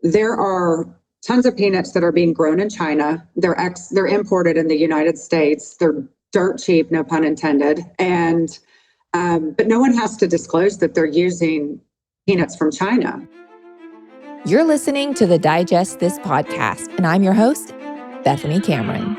there are tons of peanuts that are being grown in China. They're imported in the United States. They're dirt cheap, no pun intended. And but no one has to disclose that they're using peanuts from China. You're listening to the Digest This podcast, and I'm your host, Bethany Cameron.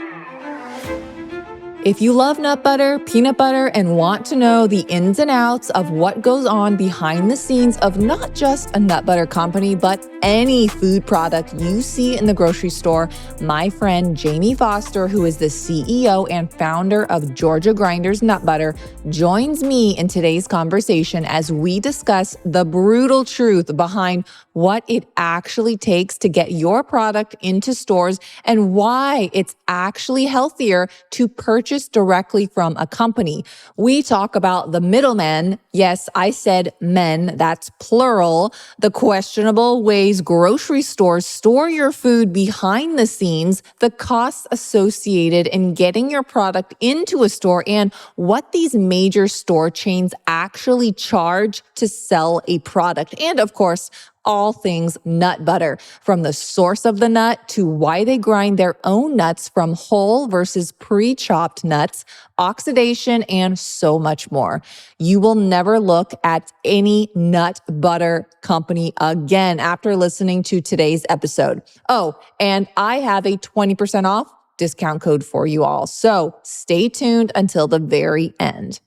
If you love nut butter, peanut butter, and want to know the ins and outs of what goes on behind the scenes of not just a nut butter company, but any food product you see in the grocery store, my friend Jaime Foster, who is the CEO and founder of Georgia Grinders Nut Butter, joins me in today's conversation as we discuss the brutal truth behind what it actually takes to get your product into stores and why it's actually healthier to purchase directly from a company. We talk about the middlemen. Yes, I said men, that's plural. The questionable ways grocery stores store your food behind the scenes, the costs associated in getting your product into a store, and what these major store chains actually charge to sell a product. And of course, all things nut butter, from the source of the nut to why they grind their own nuts from whole versus pre-chopped nuts, oxidation, and so much more. You will never look at any nut butter company again after listening to today's episode. Oh, and I have a 20% off discount code for you all. So stay tuned until the very end.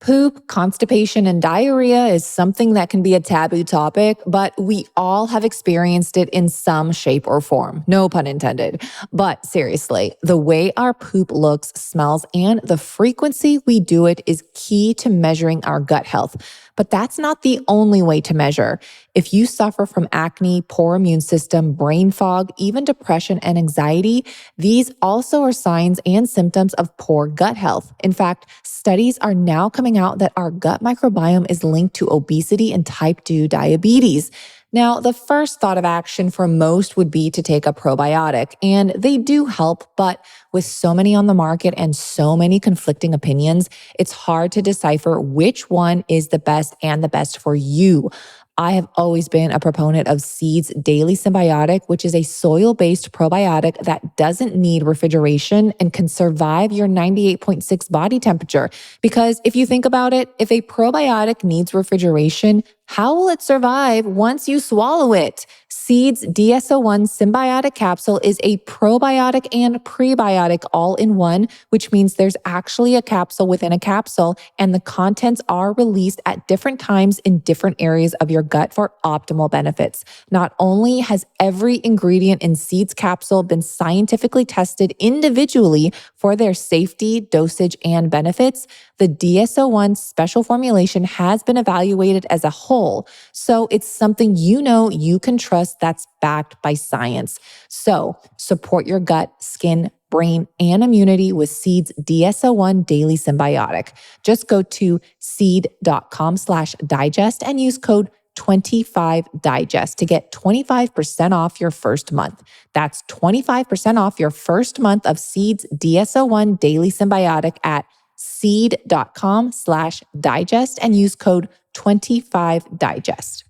Poop, constipation, and diarrhea is something that can be a taboo topic, but we all have experienced it in some shape or form. No pun intended. But seriously, the way our poop looks, smells, and the frequency we do it is key to measuring our gut health. But that's not the only way to measure. If you suffer from acne, poor immune system, brain fog, even depression and anxiety, these also are signs and symptoms of poor gut health. In fact, studies are now coming out that our gut microbiome is linked to obesity and type 2 diabetes. Now, the first thought of action for most would be to take a probiotic, and they do help, but with so many on the market and so many conflicting opinions, it's hard to decipher which one is the best and the best for you. I have always been a proponent of Seed's Daily Symbiotic, which is a soil-based probiotic that doesn't need refrigeration and can survive your 98.6 body temperature. Because if you think about it, if a probiotic needs refrigeration, how will it survive once you swallow it? Seed's DSO1 Symbiotic Capsule is a probiotic and prebiotic all in one, which means there's actually a capsule within a capsule, and the contents are released at different times in different areas of your gut for optimal benefits. Not only has every ingredient in Seed's capsule been scientifically tested individually for their safety, dosage, and benefits, the DSO1 special formulation has been evaluated as a whole. So it's something you can trust that's backed by science. So support your gut, skin, brain, and immunity with Seed's DSO1 Daily Symbiotic. Just go to seed.com/digest and use code 25digest to get 25% off your first month. That's 25% off your first month of Seed's DSO1 Daily Symbiotic at seed.com/digest and use code 25digest.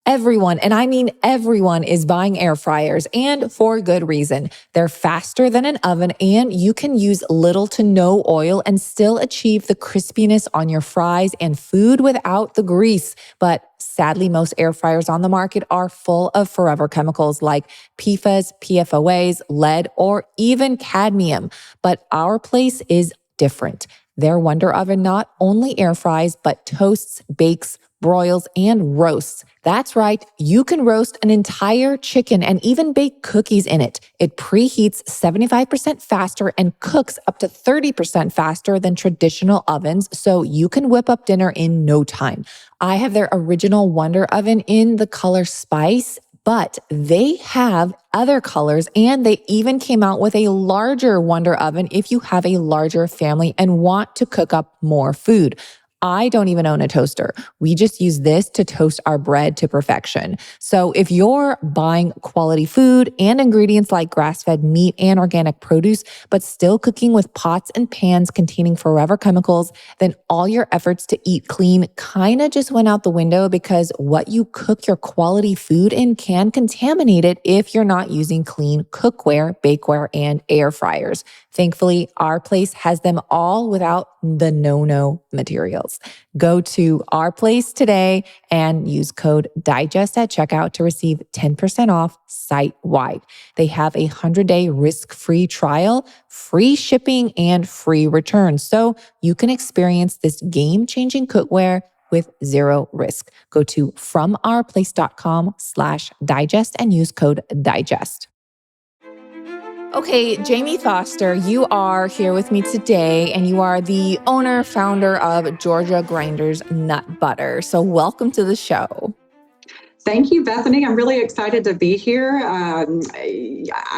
Everyone, and I mean everyone, is buying air fryers, and for good reason. They're faster than an oven, and you can use little to no oil and still achieve the crispiness on your fries and food without the grease. But sadly, most air fryers on the market are full of forever chemicals like PFAS, PFOAs, lead, or even cadmium. But our place is different. Their Wonder Oven not only air fries, but toasts, bakes, broils, and roasts. That's right, you can roast an entire chicken and even bake cookies in it. It preheats 75% faster and cooks up to 30% faster than traditional ovens, so you can whip up dinner in no time. I have their original Wonder Oven in the color spice, but they have other colors, and they even came out with a larger Wonder Oven if you have a larger family and want to cook up more food. I don't even own a toaster. We just use this to toast our bread to perfection. So if you're buying quality food and ingredients like grass-fed meat and organic produce, but still cooking with pots and pans containing forever chemicals, then all your efforts to eat clean kind of just went out the window, because what you cook your quality food in can contaminate it if you're not using clean cookware, bakeware, and air fryers. Thankfully, our place has them all without the no-no materials. Go to our place today and use code DIGEST at checkout to receive 10% off site-wide. They have a 100-day risk-free trial, free shipping, and free returns. So you can experience this game-changing cookware with zero risk. Go to FromOurPlace.com/digest and use code DIGEST. Okay, Jaime Foster, you are here with me today, and you are the owner, founder of Georgia Grinders Nut Butter. So welcome to the show. Thank you, Bethany. I'm really excited to be here. I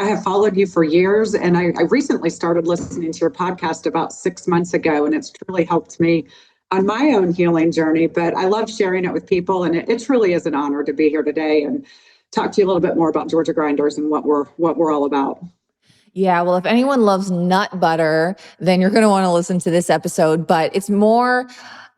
have followed you for years, and I recently started listening to your podcast about 6 months ago, and it's truly helped me on my own healing journey. But I love sharing it with people, and it truly is an honor to be here today and talk to you a little bit more about Georgia Grinders and what we're all about. Yeah, well, if anyone loves nut butter, then you're going to want to listen to this episode. But it's more,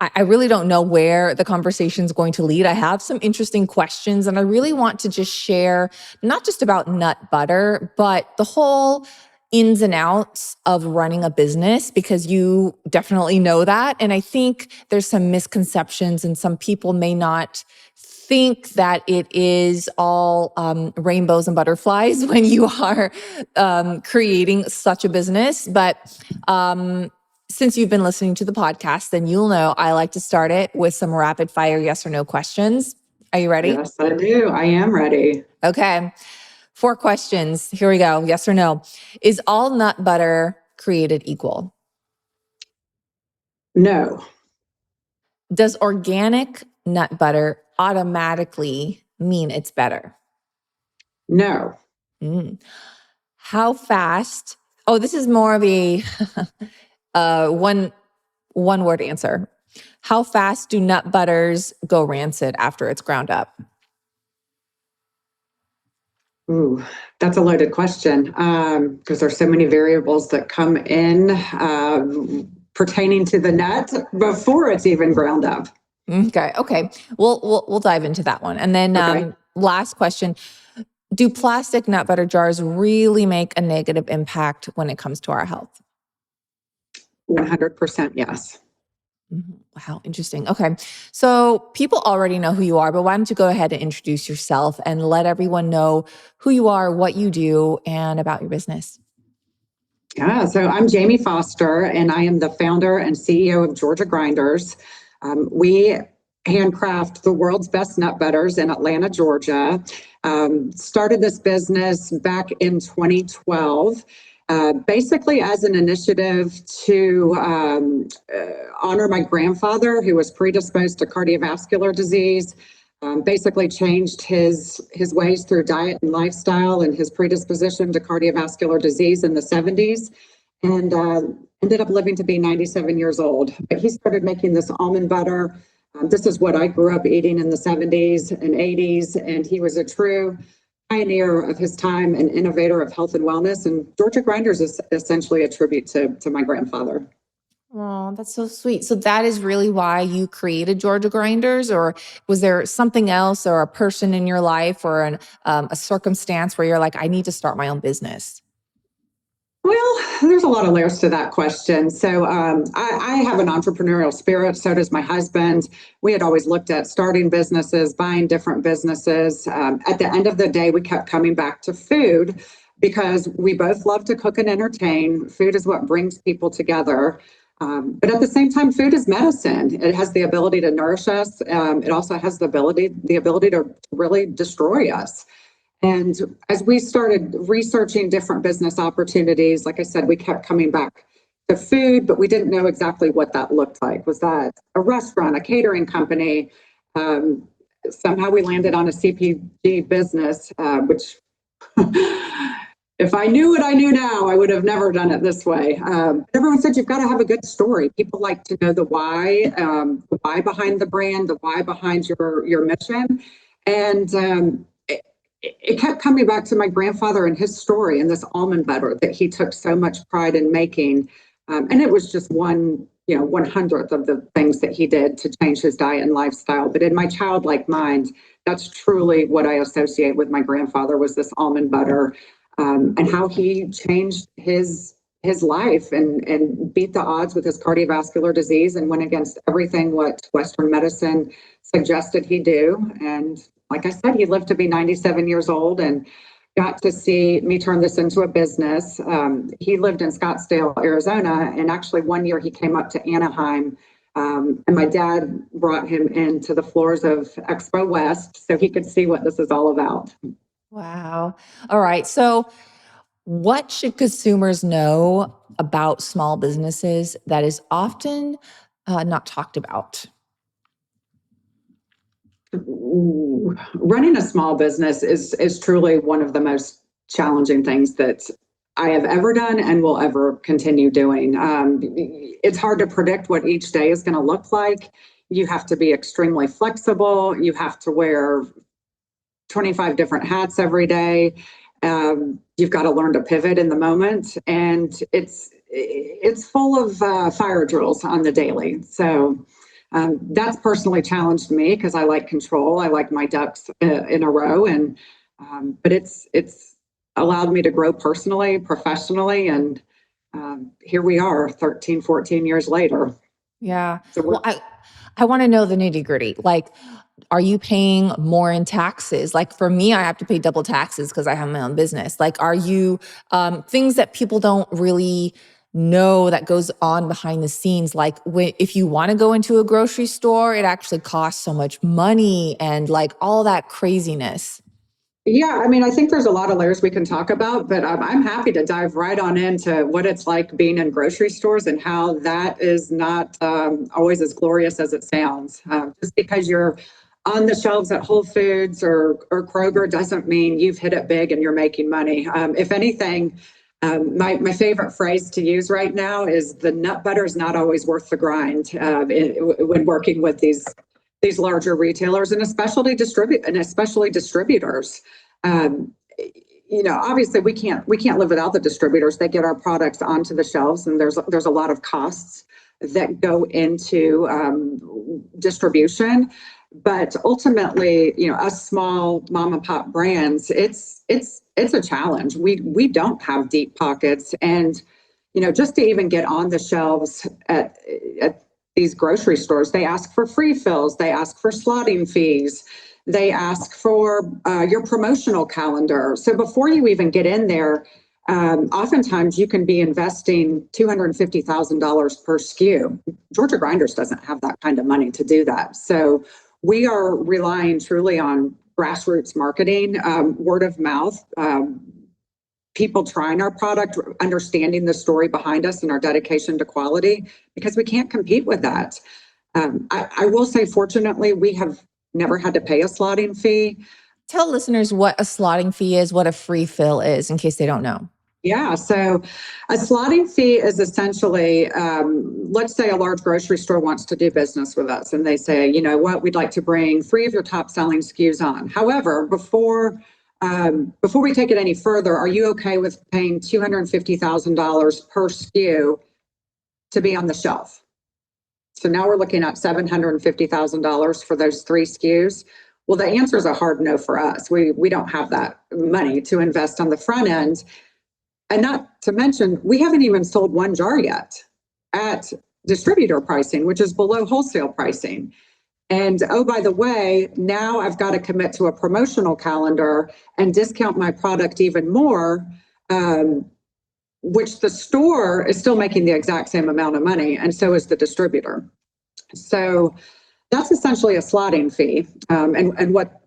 I really don't know where the conversation is going to lead. I have some interesting questions, and I really want to just share not just about nut butter, but the whole ins and outs of running a business, because you definitely know that. And I think there's some misconceptions, and some people may not think that it is all rainbows and butterflies when you are creating such a business. But since you've been listening to the podcast, then you'll know I like to start it with some rapid fire yes or no questions. Are you ready? Yes, I do. I am ready. Okay. 4 questions. Here we go. Yes or no. Is all nut butter created equal? No. Does organic nut butter automatically mean it's better? No. How fast? Oh, this is more of a one word answer. How fast do nut butters go rancid after it's ground up? Ooh, that's a loaded question, because there's so many variables that come in pertaining to the nut before it's even ground up. Okay. We'll dive into that one. And then Okay. last question. Do plastic nut butter jars really make a negative impact when it comes to our health? 100% yes. Wow, interesting. Okay. So people already know who you are, but why don't you go ahead and introduce yourself and let everyone know who you are, what you do, and about your business. Yeah, so I'm Jaime Foster, and I am the founder and CEO of Georgia Grinders. We handcraft the world's best nut butters in Atlanta, Georgia. Started this business back in 2012. Basically as an initiative to honor my grandfather, who was predisposed to cardiovascular disease. Basically changed his ways through diet and lifestyle, and his predisposition to cardiovascular disease in the 70s, and ended up living to be 97 years old. But he started making this almond butter. This is what I grew up eating in the 70s and 80s, and he was a true pioneer of his time and innovator of health and wellness. And Georgia Grinders is essentially a tribute to my grandfather. Oh, that's so sweet. So that is really why you created Georgia Grinders, or was there something else, or a person in your life, or a circumstance where you're like, I need to start my own business? Well, there's a lot of layers to that question. So I have an entrepreneurial spirit. So does my husband. We had always looked at starting businesses, buying different businesses. At the end of the day, we kept coming back to food because we both love to cook and entertain. Food is what brings people together. But at the same time, food is medicine. It has the ability to nourish us. It also has the ability to really destroy us. And as we started researching different business opportunities, like I said, we kept coming back to food, but we didn't know exactly what that looked like. Was that a restaurant, a catering company? Somehow we landed on a CPG business, which if I knew what I knew now, I would have never done it this way. Everyone said you've got to have a good story. People like to know the why behind the brand, the why behind your mission. And it kept coming back to my grandfather and his story and this almond butter that he took so much pride in making. And it was just one 1/100th of the things that he did to change his diet and lifestyle. But in my childlike mind, that's truly what I associate with my grandfather, was this almond butter, and how he changed his life and beat the odds with his cardiovascular disease and went against everything what Western medicine suggested he do. And like I said, he lived to be 97 years old and got to see me turn this into a business. He lived in Scottsdale, Arizona, and actually one year he came up to Anaheim, and my dad brought him into the floors of Expo West so he could see what this is all about. Wow. All right. So, what should consumers know about small businesses that is often not talked about? Running a small business is truly one of the most challenging things that I have ever done and will ever continue doing. It's hard to predict what each day is going to look like. You have to be extremely flexible. You have to wear 25 different hats every day. You've got to learn to pivot in the moment, and it's full of fire drills on the daily. So that's personally challenged me because I like control. I like my ducks in a row, and but it's allowed me to grow personally, professionally, and here we are 13, 14 years later. Yeah. So Well, I want to know the nitty gritty. Like, are you paying more in taxes? Like for me, I have to pay double taxes because I have my own business. Like, are you things that people don't really know that goes on behind the scenes? Like if you want to go into a grocery store, it actually costs so much money and like all that craziness. yeah, I mean, I think there's a lot of layers we can talk about, but I'm happy to dive right on into what it's like being in grocery stores and how that is not always as glorious as it sounds. Just because you're on the shelves at Whole Foods or Kroger doesn't mean you've hit it big and you're making money. If anything, my favorite phrase to use right now is the nut butter is not always worth the grind when working with these larger retailers and especially distributors. Um, Obviously we can't live without the distributors. They get our products onto the shelves, and there's a lot of costs that go into distribution. But ultimately, us small mom and pop brands, it's a challenge. We don't have deep pockets, and just to even get on the shelves at these grocery stores, they ask for free fills, they ask for slotting fees, they ask for your promotional calendar. So before you even get in there, oftentimes you can be investing $250,000 per SKU. Georgia Grinders doesn't have that kind of money to do that. So we are relying truly on grassroots marketing, word of mouth, people trying our product, understanding the story behind us and our dedication to quality, because we can't compete with that. I will say, fortunately, we have never had to pay a slotting fee. Tell listeners what a slotting fee is, what a free fill is, in case they don't know. Yeah, so a slotting fee is essentially, let's say a large grocery store wants to do business with us, and they say, you know what, we'd like to bring 3 of your top selling SKUs on. However, before we take it any further, are you okay with paying $250,000 per SKU to be on the shelf? So now we're looking at $750,000 for those 3 SKUs. Well, the answer is a hard no for us. We don't have that money to invest on the front end. And not to mention, we haven't even sold 1 jar yet at distributor pricing, which is below wholesale pricing. And oh, by the way, now I've got to commit to a promotional calendar and discount my product even more, which the store is still making the exact same amount of money, and so is the distributor. So that's essentially a slotting fee, and what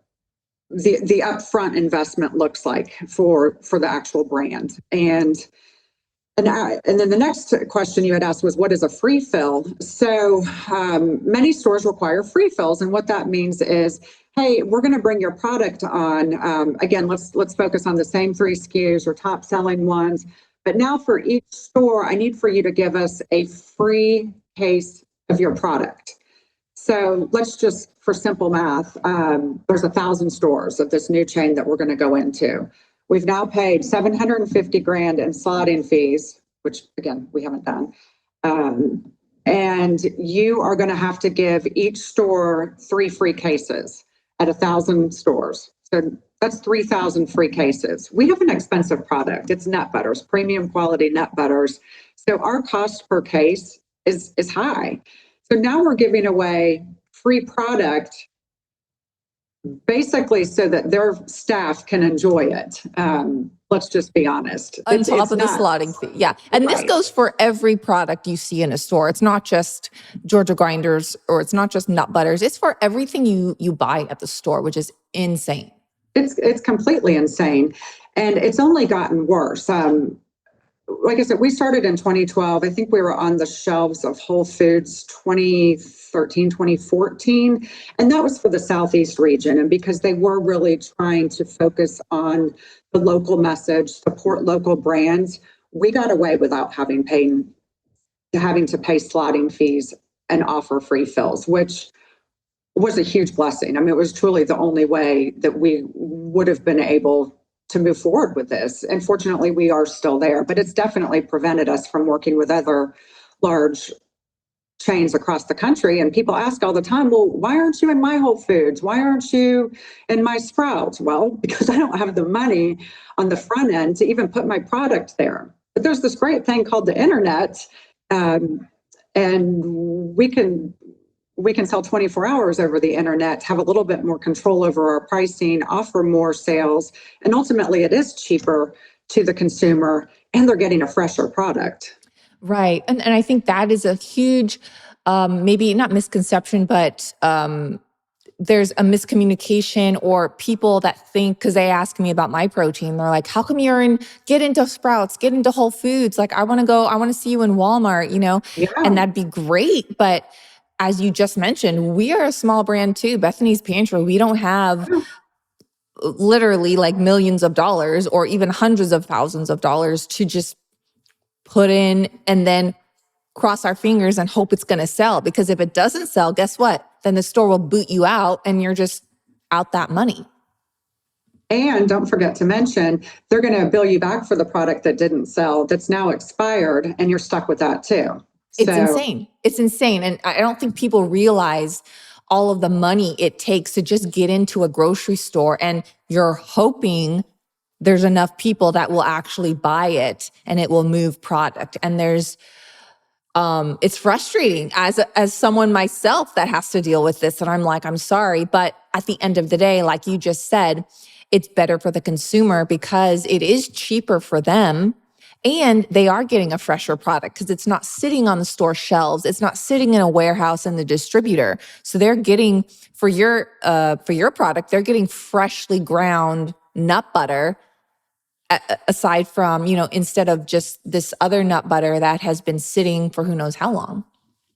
the upfront investment looks like for the actual brand. And then the next question you had asked was, what is a free fill? So many stores require free fills, and what that means is, hey, we're going to bring your product on. Again, let's focus on the same 3 SKUs or top selling ones. But now for each store, I need for you to give us a free case of your product. So let's just, for simple math, there's 1,000 stores of this new chain that we're going to go into. We've now paid $750,000 in slotting fees, which again, we haven't done. And you are going to have to give each store 3 free cases at 1,000 stores. So that's 3,000 free cases. We have an expensive product. It's nut butters, premium quality nut butters. So our cost per case is high. So now we're giving away free product basically so that their staff can enjoy it. Let's just be honest. On top of the slotting fee. Yeah. And this goes for every product you see in a store. It's not just Georgia grinders or it's not just nut butters. It's for everything you buy at the store, which is insane. It's completely insane. And it's only gotten worse. Like I said, we started in 2012. I think we were on the shelves of Whole Foods 2013, 2014. And that was for the Southeast region. And because they were really trying to focus on the local message, support local brands, we got away without having to pay slotting fees and offer free fills, which was a huge blessing. I mean, it was truly the only way that we would have been able to move forward with this. And fortunately, we are still there, but it's definitely prevented us from working with other large chains across the country. And people ask all the time, well, why aren't you in my Whole Foods? Why aren't you in my Sprouts? Well, because I don't have the money on the front end to even put my product there. But there's this great thing called the internet, and we can sell 24 hours over the internet, have a little bit more control over our pricing, offer more sales, and ultimately it is cheaper to the consumer and they're getting a fresher product. Right. And I think that is a huge, maybe not misconception, but there's a miscommunication or people that think, because they ask me about my protein, they're like, how come get into Sprouts, get into Whole Foods? Like, I want to see you in Walmart, Yeah. And that'd be great. But as you just mentioned, we are a small brand too. Bethany's Pantry, we don't have literally like millions of dollars or even hundreds of thousands of dollars to just put in and then cross our fingers and hope it's going to sell. Because if it doesn't sell, guess what? Then the store will boot you out and you're just out that money. And don't forget to mention, they're going to bill you back for the product that didn't sell, that's now expired, and you're stuck with that too. It's insane. It's insane. And I don't think people realize all of the money it takes to just get into a grocery store, and you're hoping there's enough people that will actually buy it and it will move product. And it's frustrating as someone myself that has to deal with this. And I'm like, I'm sorry. But at the end of the day, like you just said, it's better for the consumer because it is cheaper for them. And they are getting a fresher product because it's not sitting on the store shelves. It's not sitting in a warehouse in the distributor. So they're getting, for your product, they're getting freshly ground nut butter, aside from, instead of just this other nut butter that has been sitting for who knows how long.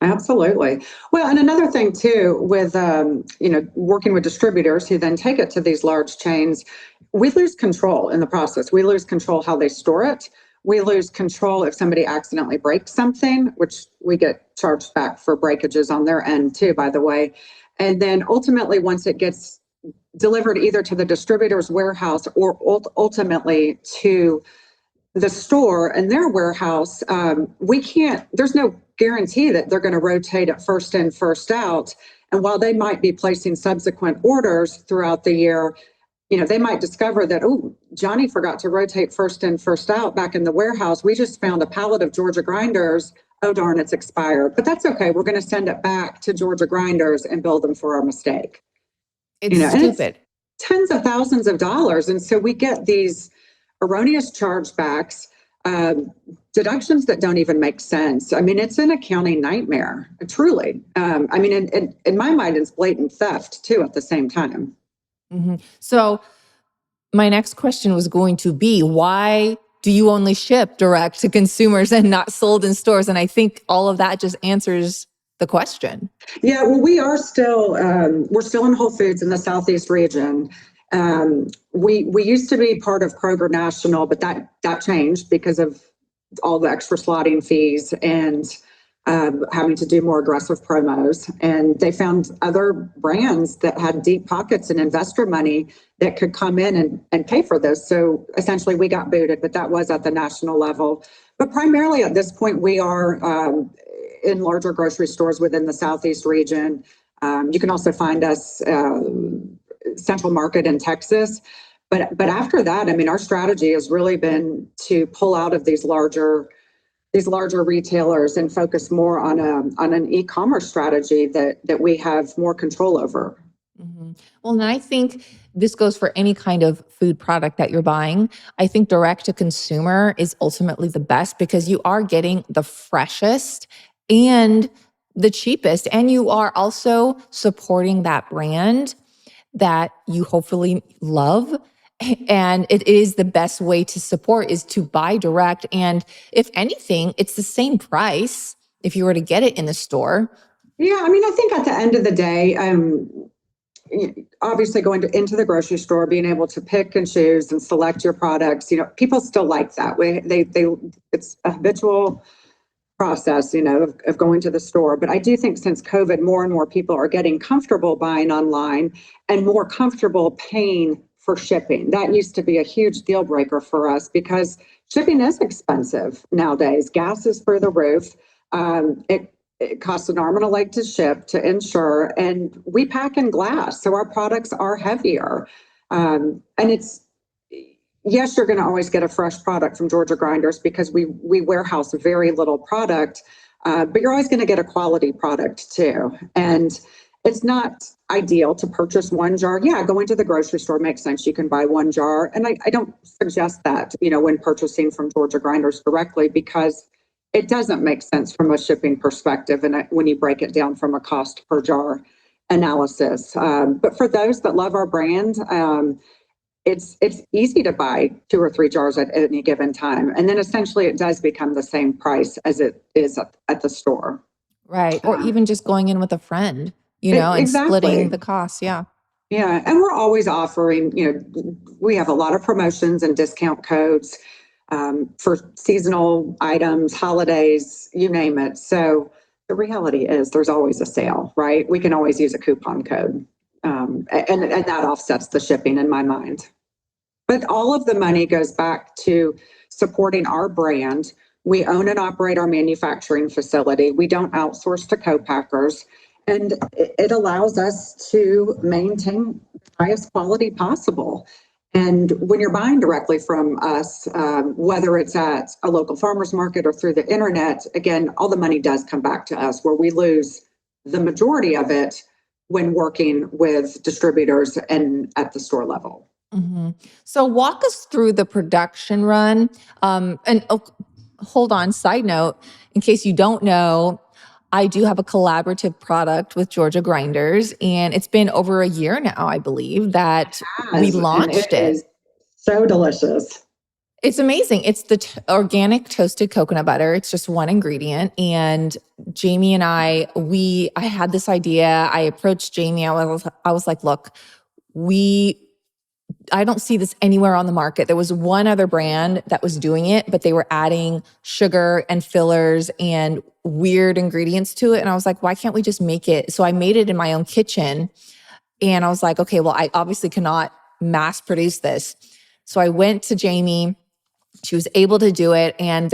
Absolutely. Well, and another thing too, with, working with distributors who then take it to these large chains, we lose control in the process. We lose control how they store it. We lose control if somebody accidentally breaks something, which we get charged back for breakages on their end too, by the way. And then ultimately, once it gets delivered either to the distributor's warehouse or ultimately to the store and their warehouse, there's no guarantee that they're going to rotate it first in, first out. And while they might be placing subsequent orders throughout the year, they might discover that, oh, Johnny forgot to rotate first in, first out back in the warehouse. We just found a pallet of Georgia grinders. Oh, darn, it's expired. But that's okay. We're going to send it back to Georgia grinders and bill them for our mistake. It's stupid. It's tens of thousands of dollars. And so we get these erroneous chargebacks, deductions that don't even make sense. I mean, it's an accounting nightmare, truly. In my mind, it's blatant theft too at the same time. Mm-hmm. So my next question was going to be, why do you only ship direct to consumers and not sold in stores? And I think all of that just answers the question. Yeah, well, we're still in Whole Foods in the Southeast region. We used to be part of Kroger National, but that changed because of all the extra slotting fees and having to do more aggressive promos. And they found other brands that had deep pockets and investor money that could come in and pay for this. So essentially we got booted, but that was at the national level. But primarily at this point, we are in larger grocery stores within the Southeast region. You can also find us Central Market in Texas. But after that, I mean, our strategy has really been to pull out of these larger retailers and focus more on an e-commerce strategy that we have more control over. Mm-hmm. Well, and I think this goes for any kind of food product that you're buying. I think direct to consumer is ultimately the best because you are getting the freshest and the cheapest, and you are also supporting that brand that you hopefully love. And it is the best way to support is to buy direct. And if anything, it's the same price if you were to get it in the store. Yeah, I mean, I think at the end of the day, obviously going into the grocery store, being able to pick and choose and select your products, people still like that. It's a habitual process, of going to the store. But I do think since COVID, more and more people are getting comfortable buying online and more comfortable paying for shipping. That used to be a huge deal breaker for us because shipping is expensive nowadays. Gas is through the roof. It costs an arm and a leg to ship, to insure, and we pack in glass, so our products are heavier. And yes, you're going to always get a fresh product from Georgia Grinders because we warehouse very little product, but you're always going to get a quality product too. And it's not ideal to purchase one jar. Yeah, going to the grocery store makes sense. You can buy one jar, and I don't suggest that when purchasing from Georgia Grinders directly because it doesn't make sense from a shipping perspective, and when you break it down from a cost per jar analysis. But for those that love our brand, it's easy to buy 2 or 3 jars at any given time, and then essentially it does become the same price as it is at the store. Right, or even just going in with a friend, and splitting the costs. Yeah. Yeah, and we're always offering. We have a lot of promotions and discount codes. For seasonal items, holidays, you name it. So the reality is there's always a sale, right? We can always use a coupon code. And that offsets the shipping in my mind. But all of the money goes back to supporting our brand. We own and operate our manufacturing facility. We don't outsource to co-packers. And it allows us to maintain the highest quality possible. And when you're buying directly from us, whether it's at a local farmer's market or through the internet, again, all the money does come back to us, where we lose the majority of it when working with distributors and at the store level. Mm-hmm. So walk us through the production run. Hold on, side note, in case you don't know, I do have a collaborative product with Georgia Grinders, and it's been over a year now, I believe, that we launched it. Is so delicious. It's amazing. It's the organic toasted coconut butter. It's just one ingredient. And Jamie and I had this idea. I approached Jamie. I was like, look, I don't see this anywhere on the market. There was one other brand that was doing it, but they were adding sugar and fillers and weird ingredients to it. And I was like, why can't we just make it? So I made it in my own kitchen. And I was like, okay, well, I obviously cannot mass produce this. So I went to Jamie. She was able to do it. And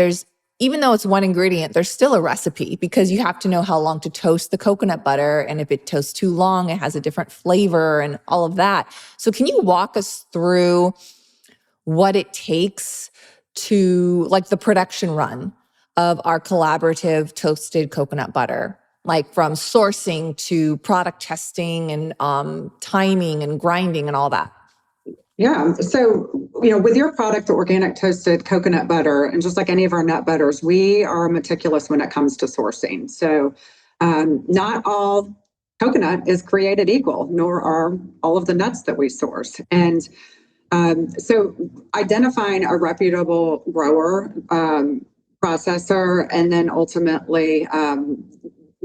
even though it's one ingredient, there's still a recipe because you have to know how long to toast the coconut butter. And if it toasts too long, it has a different flavor and all of that. So can you walk us through what it takes to, like, the production run of our collaborative toasted coconut butter, like from sourcing to product testing and timing and grinding and all that? Yeah. So, with your product, the organic toasted coconut butter, and just like any of our nut butters, we are meticulous when it comes to sourcing. So, not all coconut is created equal, nor are all of the nuts that we source. And so identifying a reputable grower, processor, and then ultimately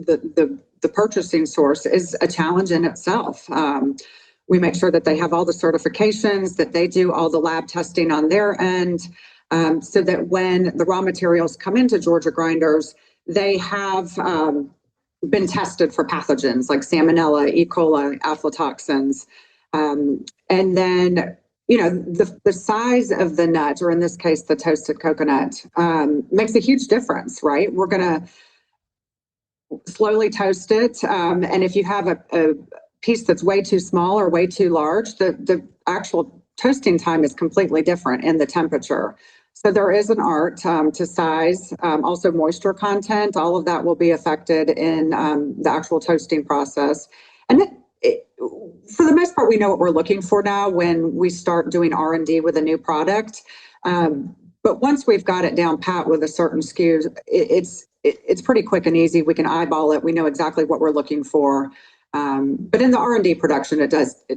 the purchasing source is a challenge in itself. We make sure that they have all the certifications, that they do all the lab testing on their end, so that when the raw materials come into Georgia Grinders, they have been tested for pathogens like Salmonella, E. coli, aflatoxins. And then, the size of the nut, or in this case, the toasted coconut, makes a huge difference, right? We're going to slowly toast it. And if you have a piece that's way too small or way too large, the actual toasting time is completely different in the temperature. So there is an art to size, also moisture content. All of that will be affected in the actual toasting process. And for the most part, we know what we're looking for now when we start doing R&D with a new product. But once we've got it down pat with a certain SKU, it's pretty quick and easy. We can eyeball it. We know exactly what we're looking for. But in the R&D production,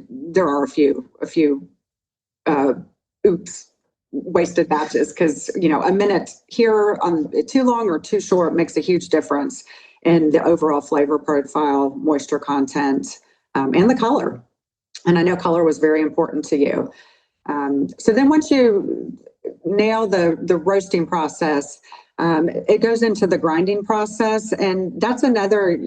there are a few wasted batches, because a minute here on too long or too short makes a huge difference in the overall flavor profile, moisture content, and the color. And I know color was very important to you. So then once you nail the roasting process, it goes into the grinding process. And that's another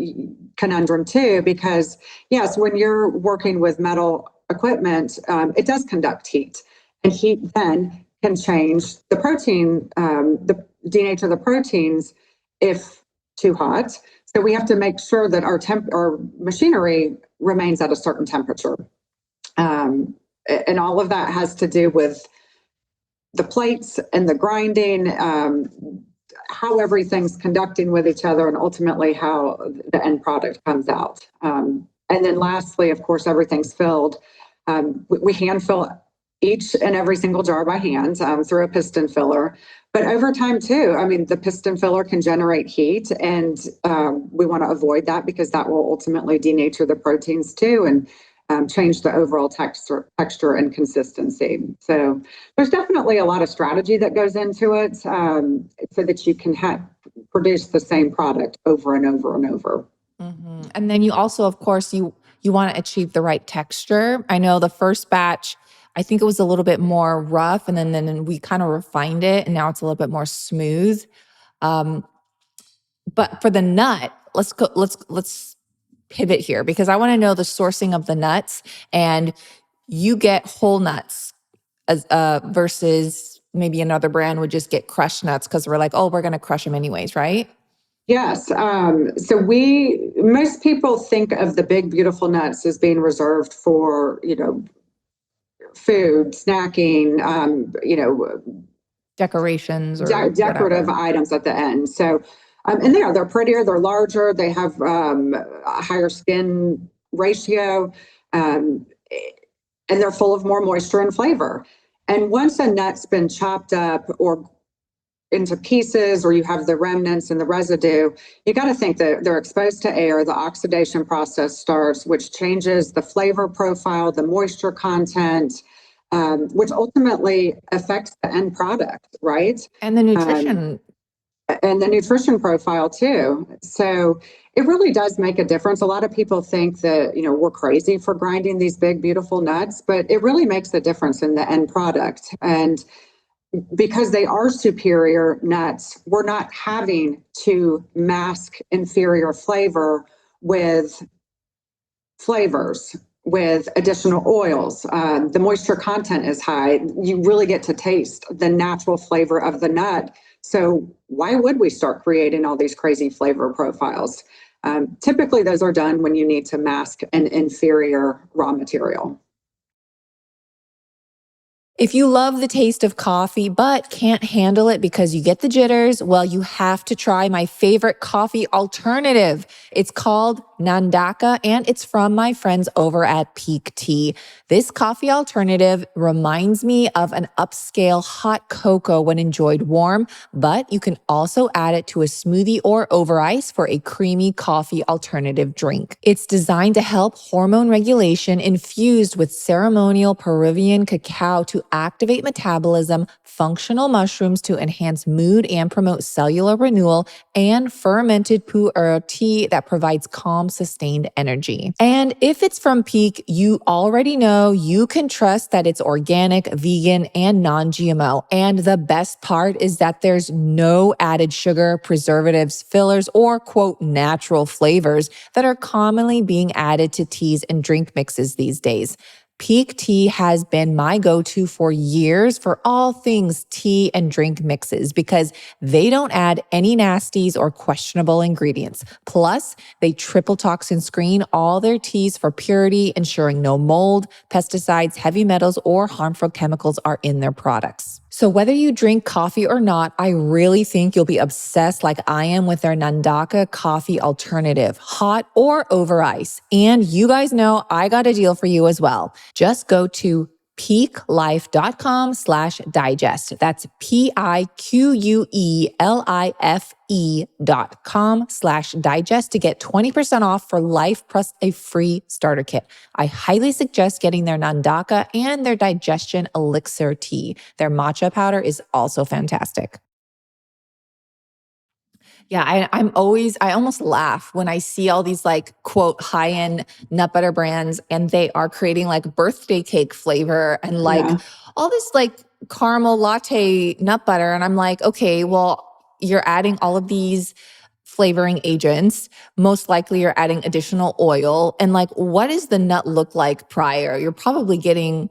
conundrum too, because yes, when you're working with metal equipment, it does conduct heat, and heat then can change the protein, the denature of the proteins if too hot. So we have to make sure that our machinery remains at a certain temperature. And all of that has to do with the plates and the grinding, how everything's conducting with each other, and ultimately how the end product comes out. And then lastly, of course, everything's filled. We hand fill each and every single jar by hand through a piston filler. But over time too, the piston filler can generate heat, and we want to avoid that because that will ultimately denature the proteins too, and change the overall texture and consistency. So there's definitely a lot of strategy that goes into it, so that you can produce the same product over and over and over. Mm-hmm. And then you also, of course, you want to achieve the right texture. I know the first batch, I think it was a little bit more rough, and then we kind of refined it, and now it's a little bit more smooth. But for the nut, let's pivot here, because I want to know the sourcing of the nuts. And you get whole nuts as versus maybe another brand would just get crushed nuts because we're like, oh, we're going to crush them anyways, right? Yes. So most people think of the big, beautiful nuts as being reserved for, food, snacking, Decorations or decorative items at the end. So, and they're prettier, they're larger, they have a higher skin ratio, and they're full of more moisture and flavor. And once a nut's been chopped up or into pieces, or you have the remnants and the residue, you got to think that they're exposed to air. The oxidation process starts, which changes the flavor profile, the moisture content, which ultimately affects the end product, right? And the nutrition. And the nutrition profile too. So it really does make a difference. A lot of people think that, we're crazy for grinding these big, beautiful nuts, but it really makes a difference in the end product. And because they are superior nuts, we're not having to mask inferior flavor with flavors, with additional oils. The moisture content is high. You really get to taste the natural flavor of the nut. So why would we start creating all these crazy flavor profiles? Typically, those are done when you need to mask an inferior raw material. If you love the taste of coffee but can't handle it because you get the jitters, well, you have to try my favorite coffee alternative. It's called Nandaka, and it's from my friends over at Peak Tea. This coffee alternative reminds me of an upscale hot cocoa when enjoyed warm, but you can also add it to a smoothie or over ice for a creamy coffee alternative drink. It's designed to help hormone regulation infused with ceremonial Peruvian cacao to activate metabolism, functional mushrooms to enhance mood and promote cellular renewal, and fermented pu'er tea that provides calm, sustained energy. And if it's from Peak, you already know you can trust that it's organic, vegan, and non-GMO. And the best part is that there's no added sugar, preservatives, fillers, or quote, natural flavors that are commonly being added to teas and drink mixes these days. Peak Tea has been my go-to for years for all things tea and drink mixes because they don't add any nasties or questionable ingredients. Plus, they triple toxin screen all their teas for purity, ensuring no mold, pesticides, heavy metals, or harmful chemicals are in their products. So whether you drink coffee or not, I really think you'll be obsessed like I am with their Nandaka coffee alternative, hot or over ice. And you guys know I got a deal for you as well. Just go to peaklife.com/digest. That's PIQUELIFE.com/digest to get 20% off for life plus a free starter kit. I highly suggest getting their Nandaka and their digestion elixir tea. Their matcha powder is also fantastic. Yeah, I almost laugh when I see all these like quote high-end nut butter brands and they are creating like birthday cake flavor and like all this like caramel latte nut butter. And I'm like, okay, well, you're adding all of these flavoring agents. Most likely you're adding additional oil. And like, what does the nut look like prior? You're probably getting,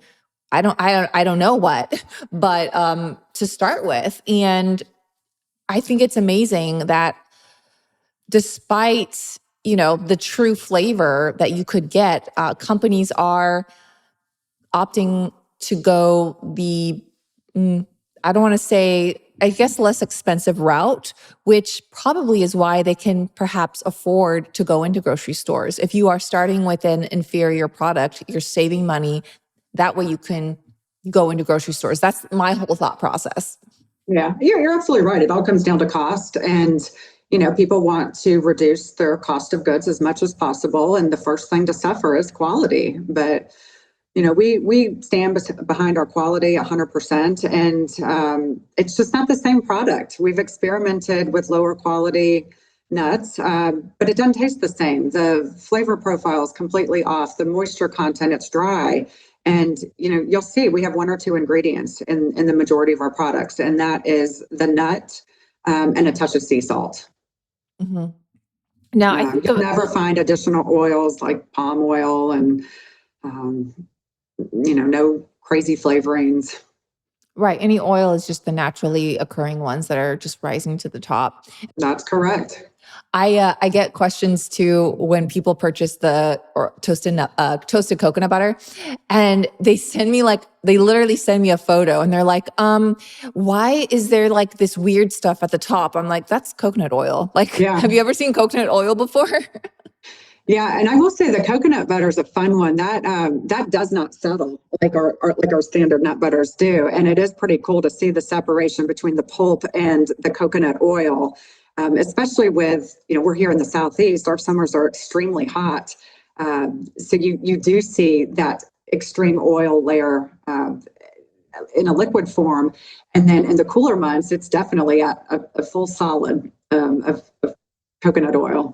I don't know what, but to start with. And I think it's amazing that despite, the true flavor that you could get, companies are opting to go the, I don't want to say, I guess, less expensive route, which probably is why they can perhaps afford to go into grocery stores. If you are starting with an inferior product, you're saving money. That way you can go into grocery stores. That's my whole thought process. Yeah, you're absolutely right. It all comes down to cost. And, people want to reduce their cost of goods as much as possible. And the first thing to suffer is quality. But, we stand behind our quality 100%. And it's just not the same product. We've experimented with lower quality nuts, but it doesn't taste the same. The flavor profile is completely off. The moisture content, it's dry. And, you'll see we have one or two ingredients in the majority of our products, and that is the nut and a touch of sea salt. Mm-hmm. Now, I think you'll never find additional oils like palm oil and, no crazy flavorings. Right. Any oil is just the naturally occurring ones that are just rising to the top. That's correct. I get questions too when people purchase the toasted coconut butter, and they literally send me a photo, and they're like, why is there like this weird stuff at the top? I'm like, that's coconut oil. Like, Have you ever seen coconut oil before? Yeah, and I will say the coconut butter is a fun one. That does not settle like our standard nut butters do, and it is pretty cool to see the separation between the pulp and the coconut oil. Especially with, we're here in the Southeast, our summers are extremely hot. So you do see that extreme oil layer in a liquid form. And then in the cooler months, it's definitely a full solid of coconut oil.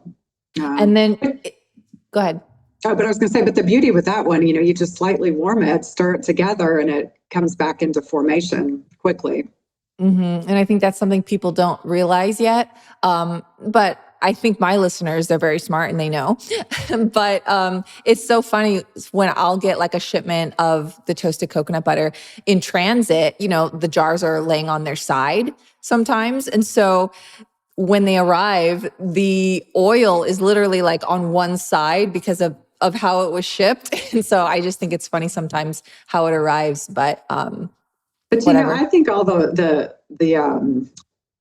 And then, go ahead. Oh, but I was going to say, but the beauty with that one, you just slightly warm it, stir it together, and it comes back into formation quickly. Mm-hmm. And I think that's something people don't realize yet. But I think my listeners, they're very smart and they know. But it's so funny when I'll get like a shipment of the toasted coconut butter in transit, the jars are laying on their side sometimes. And so when they arrive, the oil is literally like on one side because of how it was shipped. And so I just think it's funny sometimes how it arrives. But whatever. I think all the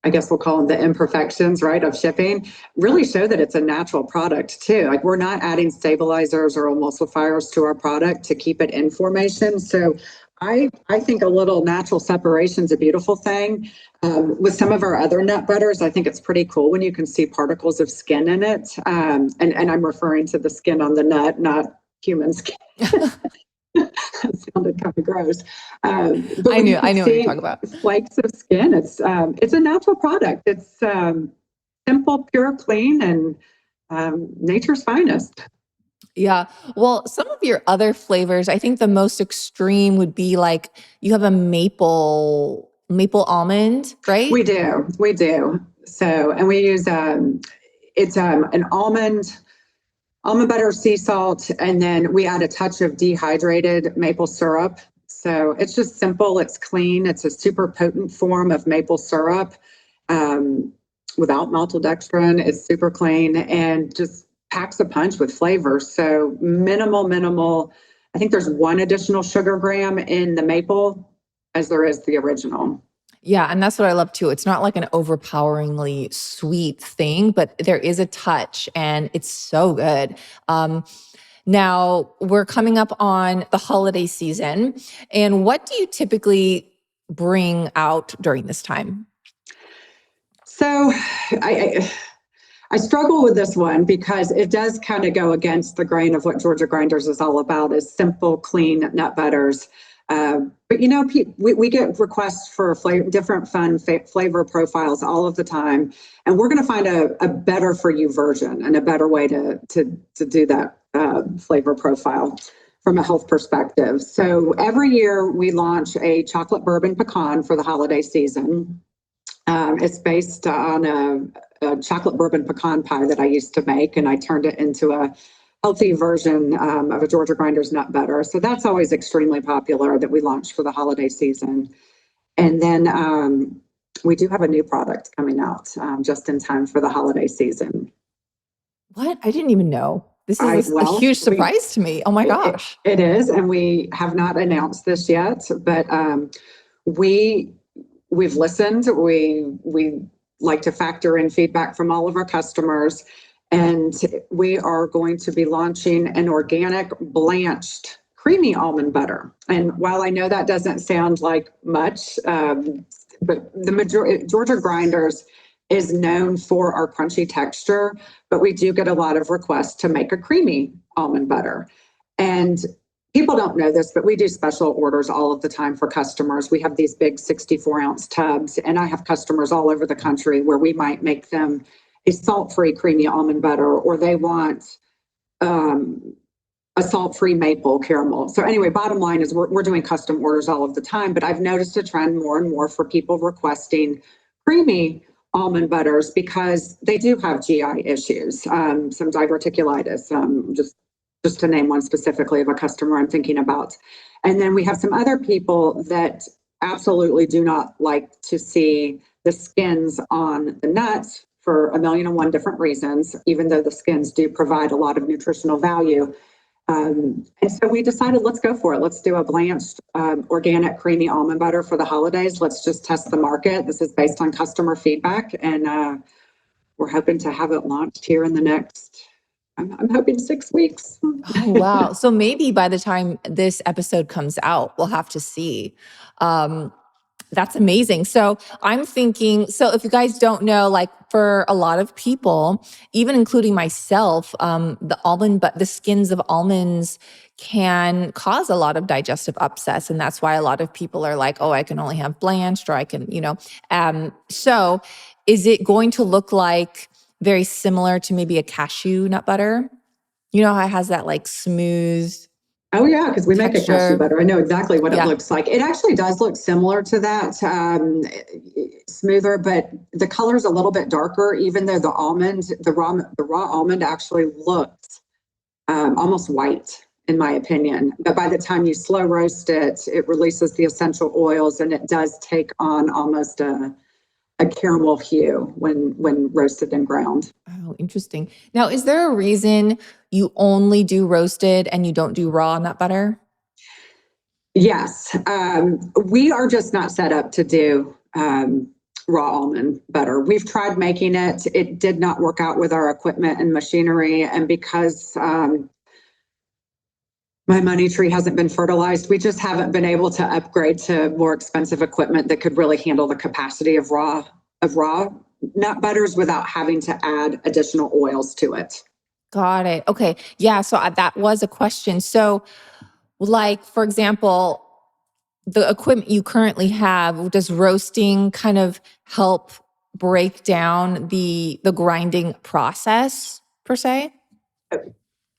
I guess we'll call them the imperfections, right, of shipping, really show that it's a natural product too. Like we're not adding stabilizers or emulsifiers to our product to keep it in formation. So I think a little natural separation is a beautiful thing. With some of our other nut butters, I think it's pretty cool when you can see particles of skin in it. And I'm referring to the skin on the nut, not human skin. That sounded kind of gross. But I knew what you're see talking about. flakes of skin. It's a natural product. It's simple, pure, clean, and nature's finest. Yeah. Well, some of your other flavors, I think the most extreme would be like you have a maple almond, right? We do. So, and we use it's an almond butter, sea salt, and then we add a touch of dehydrated maple syrup. So it's just simple, it's clean, it's a super potent form of maple syrup without maltodextrin. It's super clean and just packs a punch with flavor. So minimal. I think there's one additional sugar gram in the maple as there is the original. Yeah, and that's what I love too. It's not like an overpoweringly sweet thing, but there is a touch and it's so good. Now we're coming up on the holiday season. And what do you typically bring out during this time? So I struggle with this one because it does kind of go against the grain of what Georgia Grinders is all about, is simple, clean nut butters. But we get requests for different fun flavor profiles all of the time, and we're going to find a better for you version and a better way to do that flavor profile from a health perspective. So every year we launch a chocolate bourbon pecan for the holiday season. It's based on a chocolate bourbon pecan pie that I used to make, and I turned it into a healthy version of a Georgia Grinders nut butter. So that's always extremely popular that we launch for the holiday season. And then we do have a new product coming out just in time for the holiday season. What? I didn't even know. This is a huge surprise to me. Oh my gosh. It is. And we have not announced this yet, but we've listened. We like to factor in feedback from all of our customers. And we are going to be launching an organic blanched creamy almond butter. And while I know that doesn't sound like much, but the majority, Georgia Grinders is known for our crunchy texture, but we do get a lot of requests to make a creamy almond butter. And people don't know this, but we do special orders all of the time for customers. We have these big 64-ounce tubs, and I have customers all over the country where we might make them a salt-free creamy almond butter, or they want a salt-free maple caramel. So anyway, bottom line is we're doing custom orders all of the time, but I've noticed a trend more and more for people requesting creamy almond butters because they do have GI issues, some diverticulitis, just to name one specifically of a customer I'm thinking about. And then we have some other people that absolutely do not like to see the skins on the nuts for 1,000,001 different reasons, even though the skins do provide a lot of nutritional value. And so we decided, let's go for it. Let's do a blanched organic creamy almond butter for the holidays. Let's just test the market. This is based on customer feedback, and we're hoping to have it launched here in the next, I'm hoping 6 weeks. Oh, wow. So maybe by the time this episode comes out, we'll have to see. That's amazing. So I'm thinking, so if you guys don't know, like for a lot of people, even including myself, the skins of almonds can cause a lot of digestive upsets. And that's why a lot of people are like, oh, I can only have blanched, or I can, so is it going to look like very similar to maybe a cashew nut butter? You know how it has that like smooth. Oh yeah, because we make a cashew butter. I know exactly what it looks like. It actually does look similar to that, smoother, but the color is a little bit darker. Even though the raw almond actually looks almost white, in my opinion. But by the time you slow roast it, it releases the essential oils, and it does take on almost a caramel hue when roasted and ground. Oh, interesting. Now, is there a reason you only do roasted and you don't do raw nut butter? Yes. We are just not set up to do raw almond butter. We've tried making it. It did not work out with our equipment and machinery. And because my money tree hasn't been fertilized, we just haven't been able to upgrade to more expensive equipment that could really handle the capacity of raw nut butters without having to add additional oils to it. Got it. Okay. Yeah. So that was a question. So, like, for example, the equipment you currently have, does roasting kind of help break down the grinding process per se?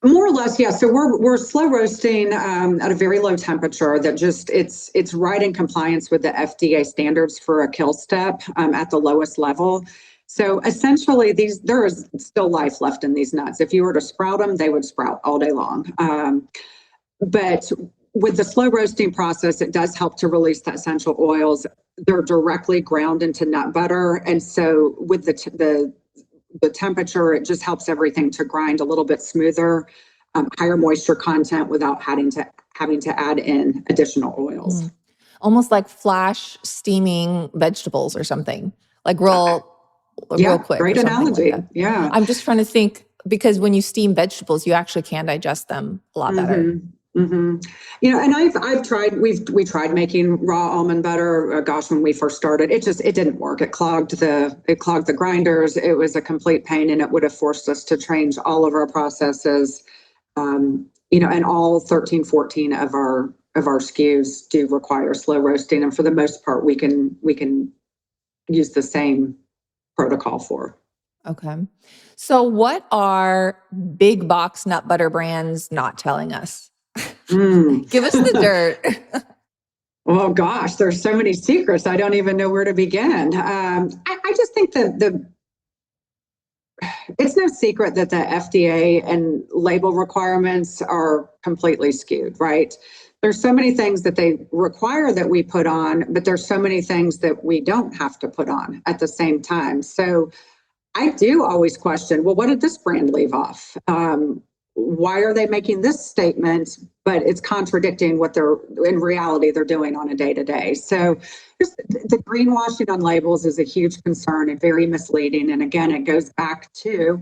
More or less, yeah. So we're slow roasting at a very low temperature. That just it's right in compliance with the FDA standards for a kill step at the lowest level. So essentially, there is still life left in these nuts. If you were to sprout them, they would sprout all day long. But with the slow roasting process, it does help to release the essential oils. They're directly ground into nut butter, and so with the temperature, it just helps everything to grind a little bit smoother, higher moisture content without having to add in additional oils. Almost like flash steaming vegetables or something, like real quick. Great analogy. Like yeah. I'm just trying to think, because when you steam vegetables, you actually can digest them a lot better. Mm-hmm. And I've tried. We tried making raw almond butter. Gosh, when we first started, it didn't work. It clogged the grinders. It was a complete pain, and it would have forced us to change all of our processes. And all 13, 14 of our SKUs do require slow roasting, and for the most part, we can use the same protocol for. Okay. So what are big box nut butter brands not telling us? Give us the dirt. Oh gosh, there's so many secrets. I don't even know where to begin. I just think that it's no secret that the FDA and label requirements are completely skewed, right? There's so many things that they require that we put on, but there's so many things that we don't have to put on at the same time. So I do always question, well, what did this brand leave off? Why are they making this statement, but it's contradicting what in reality they're doing on a day-to-day? So just the greenwashing on labels is a huge concern and very misleading. And again, it goes back to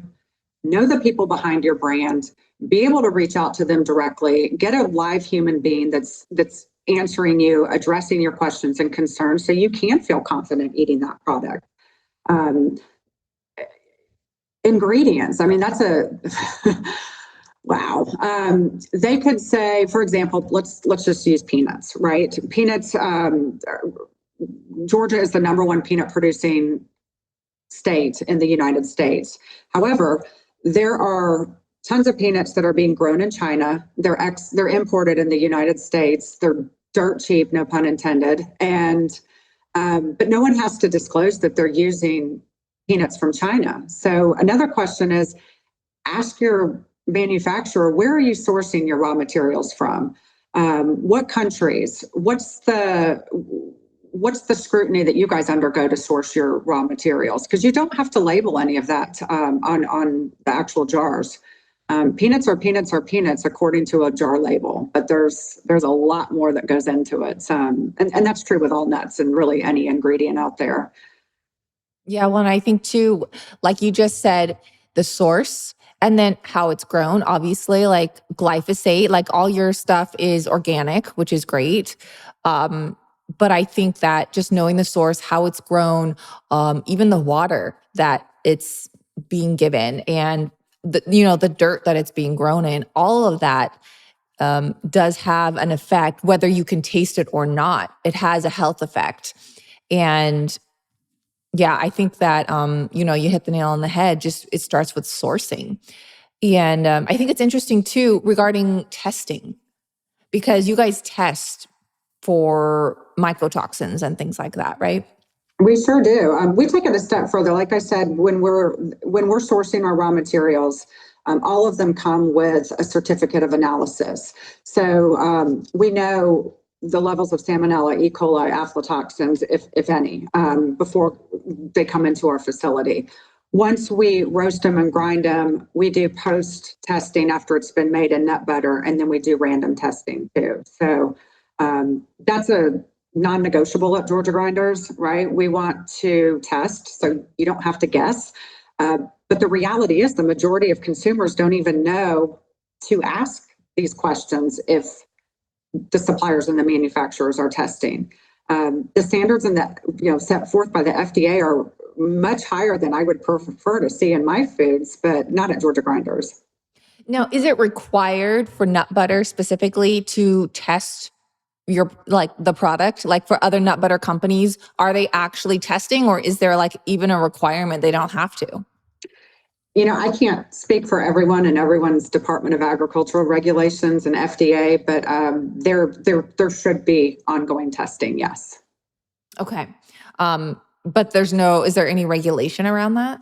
know the people behind your brand, be able to reach out to them directly, get a live human being that's answering you, addressing your questions and concerns so you can feel confident eating that product. Ingredients, I mean, that's a wow. They could say, for example, let's just use peanuts, right? Peanuts, Georgia is the number one peanut producing state in the United States. However, there are tons of peanuts that are being grown in China. They're imported in the United States. They're dirt cheap, no pun intended. And but no one has to disclose that they're using peanuts from China. So another question is, ask your manufacturer, where are you sourcing your raw materials from? What countries? What's the scrutiny that you guys undergo to source your raw materials? Because you don't have to label any of that on the actual jars. Peanuts are peanuts according to a jar label, but there's a lot more that goes into it. And that's true with all nuts and really any ingredient out there. Yeah, well, and I think too, like you just said, the source and then how it's grown, obviously, like glyphosate, like all your stuff is organic, which is great. But I think that just knowing the source, how it's grown, even the water that it's being given and the dirt that it's being grown in, all of that does have an effect, whether you can taste it or not. It has a health effect. And yeah, I think that, you hit the nail on the head. Just it starts with sourcing. And I think it's interesting too regarding testing, because you guys test for mycotoxins and things like that, right? We sure do. We take it a step further. Like I said, when we're sourcing our raw materials, all of them come with a certificate of analysis. So we know the levels of Salmonella, E. coli, aflatoxins, if any, before they come into our facility. Once we roast them and grind them, we do post testing after it's been made in nut butter, and then we do random testing too. So that's non-negotiable at Georgia Grinders, right? We want to test, so you don't have to guess. But the reality is the majority of consumers don't even know to ask these questions if the suppliers and the manufacturers are testing. The standards and that set forth by the FDA are much higher than I would prefer to see in my foods, but not at Georgia Grinders. Now, is it required for nut butter specifically to test the product? Like for other nut butter companies, are they actually testing, or is there like even a requirement they don't have to? I can't speak for everyone and everyone's Department of Agricultural regulations and FDA, but there should be ongoing testing, yes. Okay. But is there any regulation around that?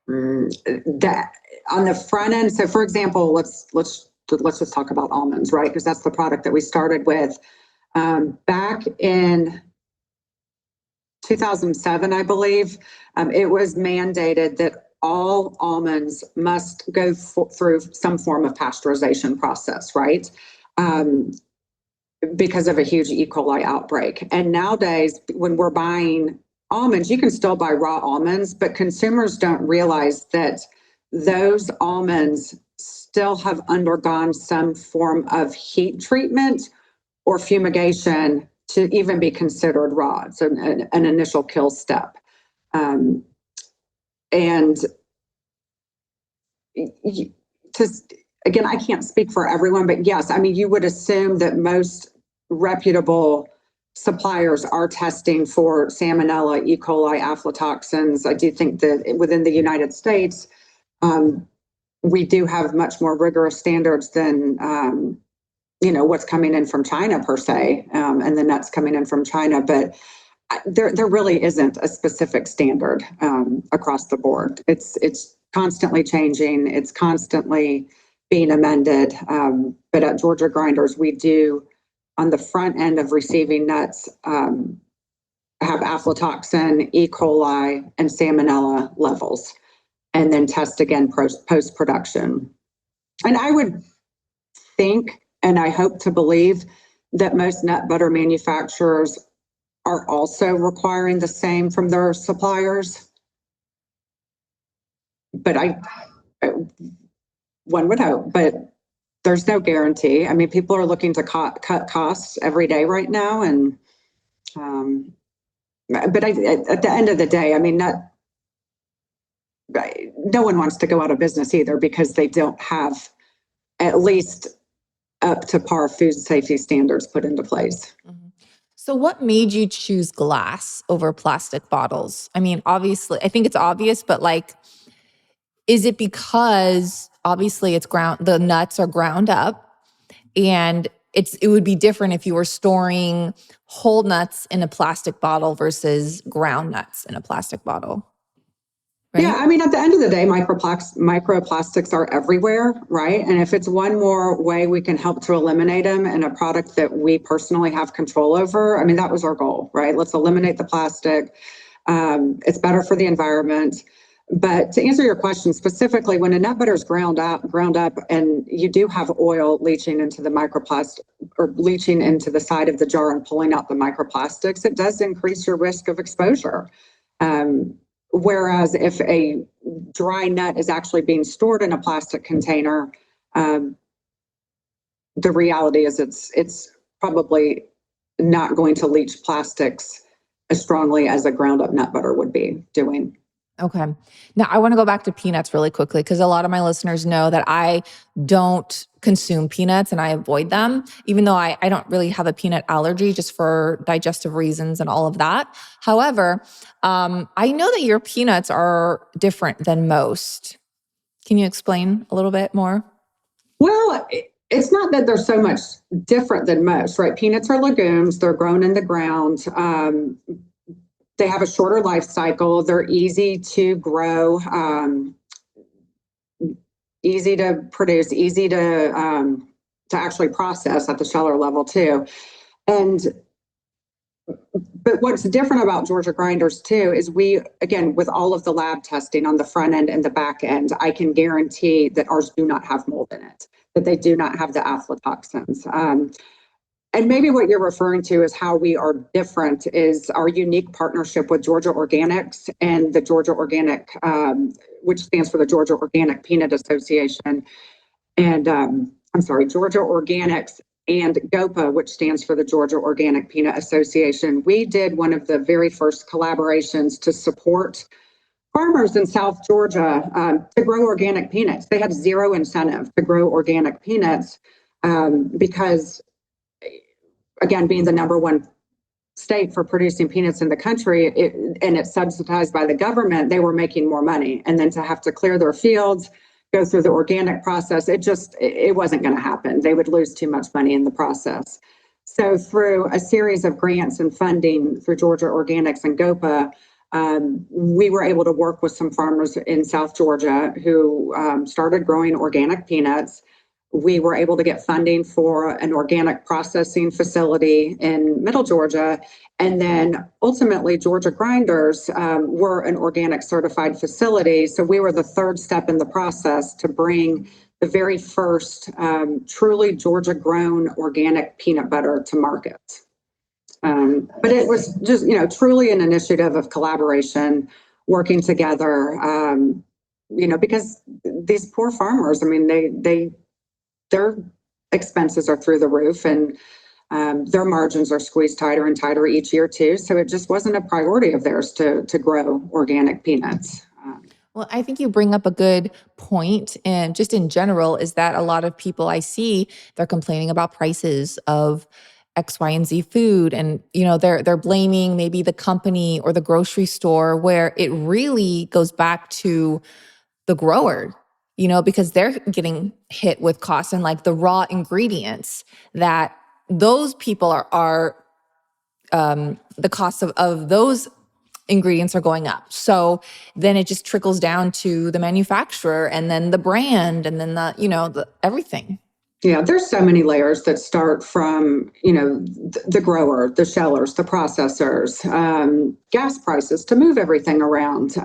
That on the front end. So for example, let's just talk about almonds, right? Because that's the product that we started with. Back in 2007, I believe, it was mandated that all almonds must go through some form of pasteurization process, right? Because of a huge E. coli outbreak. And nowadays, when we're buying almonds, you can still buy raw almonds, but consumers don't realize that those almonds still have undergone some form of heat treatment or fumigation to even be considered raw. It's an initial kill step. And again, I can't speak for everyone, but yes, I mean, you would assume that most reputable suppliers are testing for salmonella, E. coli, aflatoxins. I do think that within the United States, we do have much more rigorous standards than what's coming in from China per se, and the nuts coming in from China. But there really isn't a specific standard across the board. It's constantly changing. It's constantly being amended. But at Georgia Grinders, we do, on the front end of receiving nuts, have aflatoxin, E. coli, and salmonella levels, and then test again post-production. And I would think, and I hope to believe, that most nut butter manufacturers are also requiring the same from their suppliers. But one would hope, but there's no guarantee. I mean, people are looking to cut costs every day right now. And, but at the end of the day, I mean, no one wants to go out of business either, because they don't have at least up to par food safety standards put into place. Mm-hmm. So what made you choose glass over plastic bottles? I mean, obviously, I think it's obvious, but is it because obviously the nuts are ground up, and it would be different if you were storing whole nuts in a plastic bottle versus ground nuts in a plastic bottle? Right? Yeah, I mean, at the end of the day, microplastics are everywhere, right? And if it's one more way we can help to eliminate them in a product that we personally have control over, I mean, that was our goal, right? Let's eliminate the plastic. It's better for the environment. But to answer your question specifically, when a nut butter is ground up, and you do have oil leaching into the microplastic or leaching into the side of the jar and pulling out the microplastics, it does increase your risk of exposure. Whereas if a dry nut is actually being stored in a plastic container, the reality is it's probably not going to leach plastics as strongly as a ground up nut butter would be doing. Okay. Now I want to go back to peanuts really quickly, because a lot of my listeners know that I don't consume peanuts and I avoid them, even though I don't really have a peanut allergy, just for digestive reasons and all of that. However, I know that your peanuts are different than most. Can you explain a little bit more? Well, it's not that they're so much different than most, right? Peanuts are legumes. They're grown in the ground. They have a shorter life cycle. They're easy to grow, easy to produce, easy to actually process at the sheller level too. But what's different about Georgia Grinders too is we, again, with all of the lab testing on the front end and the back end, I can guarantee that ours do not have mold in it, that they do not have the aflatoxins. And maybe what you're referring to is how we are different is our unique partnership with Georgia Organics and the Georgia Organic, which stands for the Georgia Organic Peanut Association. And I'm sorry, Georgia Organics and GOPA, which stands for the Georgia Organic Peanut Association. We did one of the very first collaborations to support farmers in South Georgia to grow organic peanuts. They had zero incentive to grow organic peanuts because, again, being the number one state for producing peanuts in the country, and it's subsidized by the government, they were making more money. And then to have to clear their fields, go through the organic process, it wasn't going to happen. They would lose too much money in the process. So through a series of grants and funding through Georgia Organics and GOPA, we were able to work with some farmers in South Georgia who started growing organic peanuts. We were able to get funding for an organic processing facility in Middle Georgia. And then ultimately, Georgia Grinders were an organic certified facility. So we were the third step in the process to bring the very first truly Georgia grown organic peanut butter to market. But it was just, truly an initiative of collaboration, working together, because these poor farmers, I mean, their expenses are through the roof, and their margins are squeezed tighter and tighter each year too. So it just wasn't a priority of theirs to grow organic peanuts. Well, I think you bring up a good point, and just in general, is that a lot of people I see, they're complaining about prices of X, Y, and Z food, and they're blaming maybe the company or the grocery store, where it really goes back to the grower, because they're getting hit with costs and like the raw ingredients that those people are the cost of those ingredients are going up. So then it just trickles down to the manufacturer and then the brand and then the everything. Yeah, there's so many layers that start from, the grower, the shellers, the processors, gas prices to move everything around,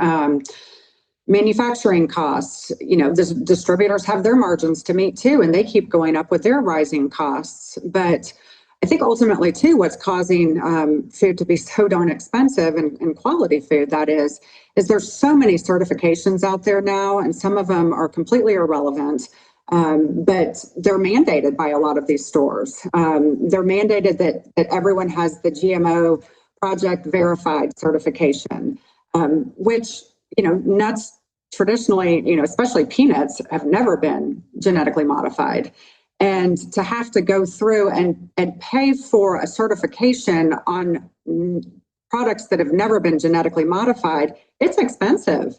manufacturing costs. The distributors have their margins to meet too, and they keep going up with their rising costs. But I think ultimately too, what's causing food to be so darn expensive, and quality food, that is there's so many certifications out there now, and some of them are completely irrelevant. But they're mandated by a lot of these stores. They're mandated that everyone has the GMO Project Verified certification, which, nuts traditionally, especially peanuts, have never been genetically modified. And to have to go through and pay for a certification on products that have never been genetically modified, it's expensive.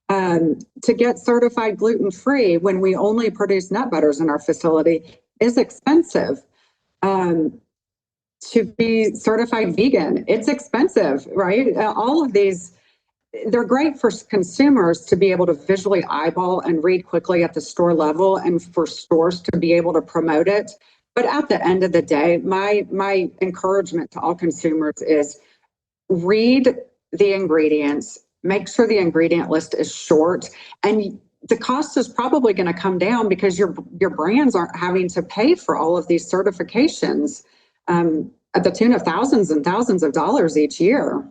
To get certified gluten-free when we only produce nut butters in our facility is expensive. To be certified vegan, it's expensive, right? All of these, they're great for consumers to be able to visually eyeball and read quickly at the store level, and for stores to be able to promote it. But at the end of the day, my encouragement to all consumers is read the ingredients, make sure the ingredient list is short, and the cost is probably going to come down because your brands aren't having to pay for all of these certifications at the tune of thousands and thousands of dollars each year.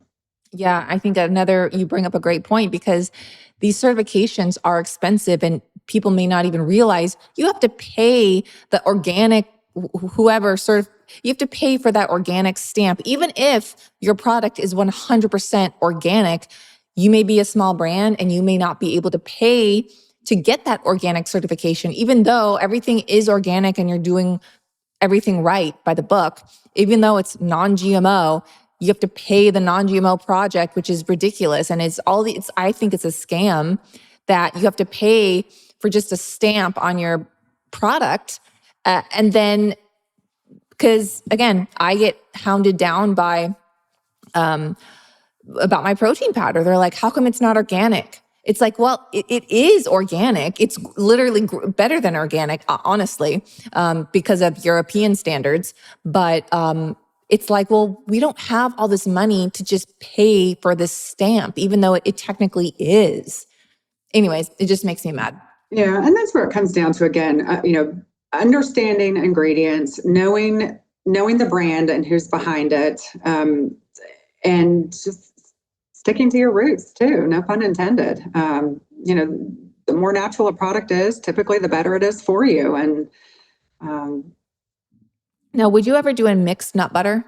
Yeah, I think you bring up a great point, because these certifications are expensive and people may not even realize you have to pay the organic, you have to pay for that organic stamp. Even if your product is 100% organic, you may be a small brand and you may not be able to pay to get that organic certification, even though everything is organic and you're doing everything right by the book. Even though it's non-GMO, you have to pay the non-GMO project, which is ridiculous. And I think it's a scam that you have to pay for just a stamp on your product. And then, because again, I get hounded down by, about my protein powder. They're like, how come it's not organic? It's like, well, it is organic. It's literally better than organic, honestly, because of European standards. But it's like, well, we don't have all this money to just pay for this stamp, even though it technically is. Anyways, it just makes me mad. Yeah, and that's where it comes down to, again, understanding ingredients, knowing knowing the brand and who's behind it, and just sticking to your roots too, no pun intended. The more natural a product is, typically the better it is for you. And now, would you ever do a mixed nut butter?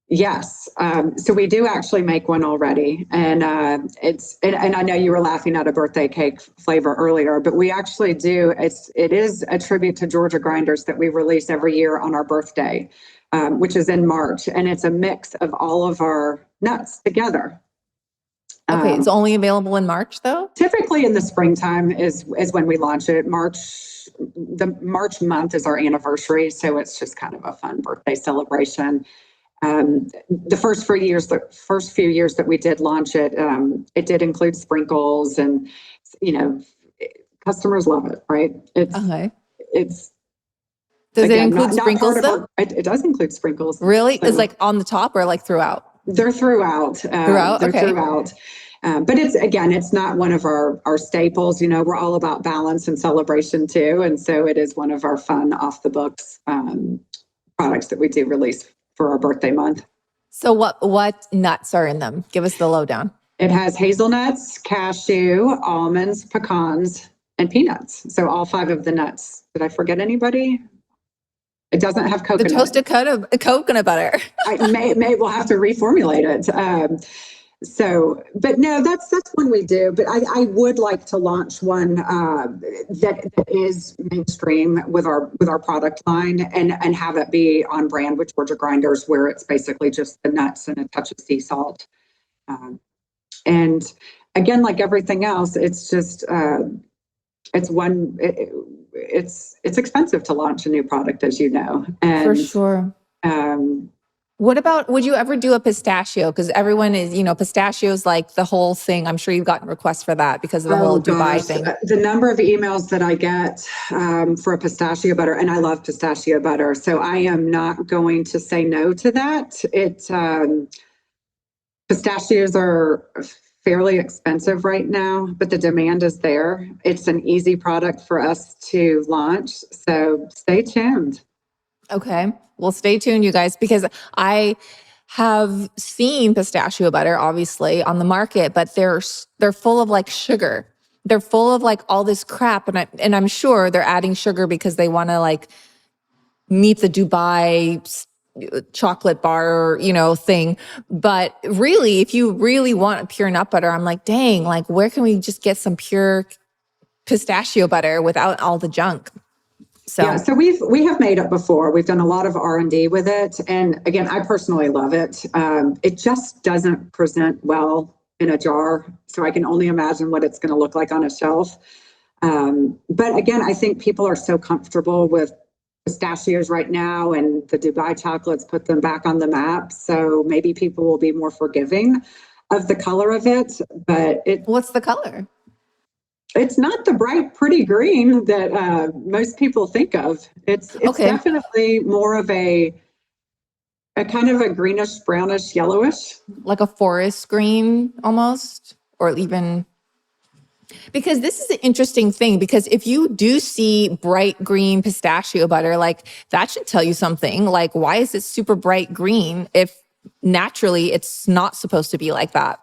Yes. So we do actually make one already. And and I know you were laughing at a birthday cake flavor earlier, but we actually do. It is a tribute to Georgia Grinders that we release every year on our birthday, which is in March. And it's a mix of all of our nuts together. Okay, it's only available in March though? Typically in the springtime is when we launch it. The March month is our anniversary. So it's just kind of a fun birthday celebration. The first few years that we did launch it, it did include sprinkles, and customers love it, right? Does it include sprinkles though? It does include sprinkles. Really? So, it's like on the top or like throughout? They're throughout. Throughout? They're okay. Throughout. But it's not one of our staples. We're all about balance and celebration too. And so it is one of our fun off the books products that we do release for our birthday month. So what nuts are in them? Give us the lowdown. It has hazelnuts, cashew, almonds, pecans, and peanuts. So all 5 of the nuts. Did I forget anybody? It doesn't have coconut. The toasted coconut butter. We'll have to reformulate it. But no, that's one we do. But I would like to launch one that is mainstream with our product line and have it be on brand with Georgia Grinders, where it's basically just the nuts and a touch of sea salt. And again, like everything else, it's just it's expensive to launch a new product, as you know. And for sure. What about, would you ever do a pistachio? Because everyone is, pistachios like the whole thing. I'm sure you've gotten requests for that because of the whole Dubai thing. The number of emails that I get for a pistachio butter, and I love pistachio butter, so I am not going to say no to that. Pistachios are fairly expensive right now, but the demand is there. It's an easy product for us to launch, so stay tuned. Okay. Well, stay tuned, you guys, because I have seen pistachio butter, obviously, on the market, but they're full of like sugar. They're full of like all this crap, and I'm sure they're adding sugar because they want to like meet the Dubai chocolate bar, thing. But really, if you really want a pure nut butter, I'm like, dang, like where can we just get some pure pistachio butter without all the junk? So we have made it before. We've done a lot of R&D with it. And again, I personally love it. It just doesn't present well in a jar. So I can only imagine what it's going to look like on a shelf. But again, I think people are so comfortable with pistachios right now, and the Dubai chocolates put them back on the map. So maybe people will be more forgiving of the color of it. But what's the color? It's not the bright, pretty green that most people think of. It's okay. Definitely more of a kind of a greenish, brownish, yellowish. Like a forest green almost, or even... Because this is an interesting thing, because if you do see bright green pistachio butter, like that should tell you something. Like, why is it super bright green if naturally it's not supposed to be like that?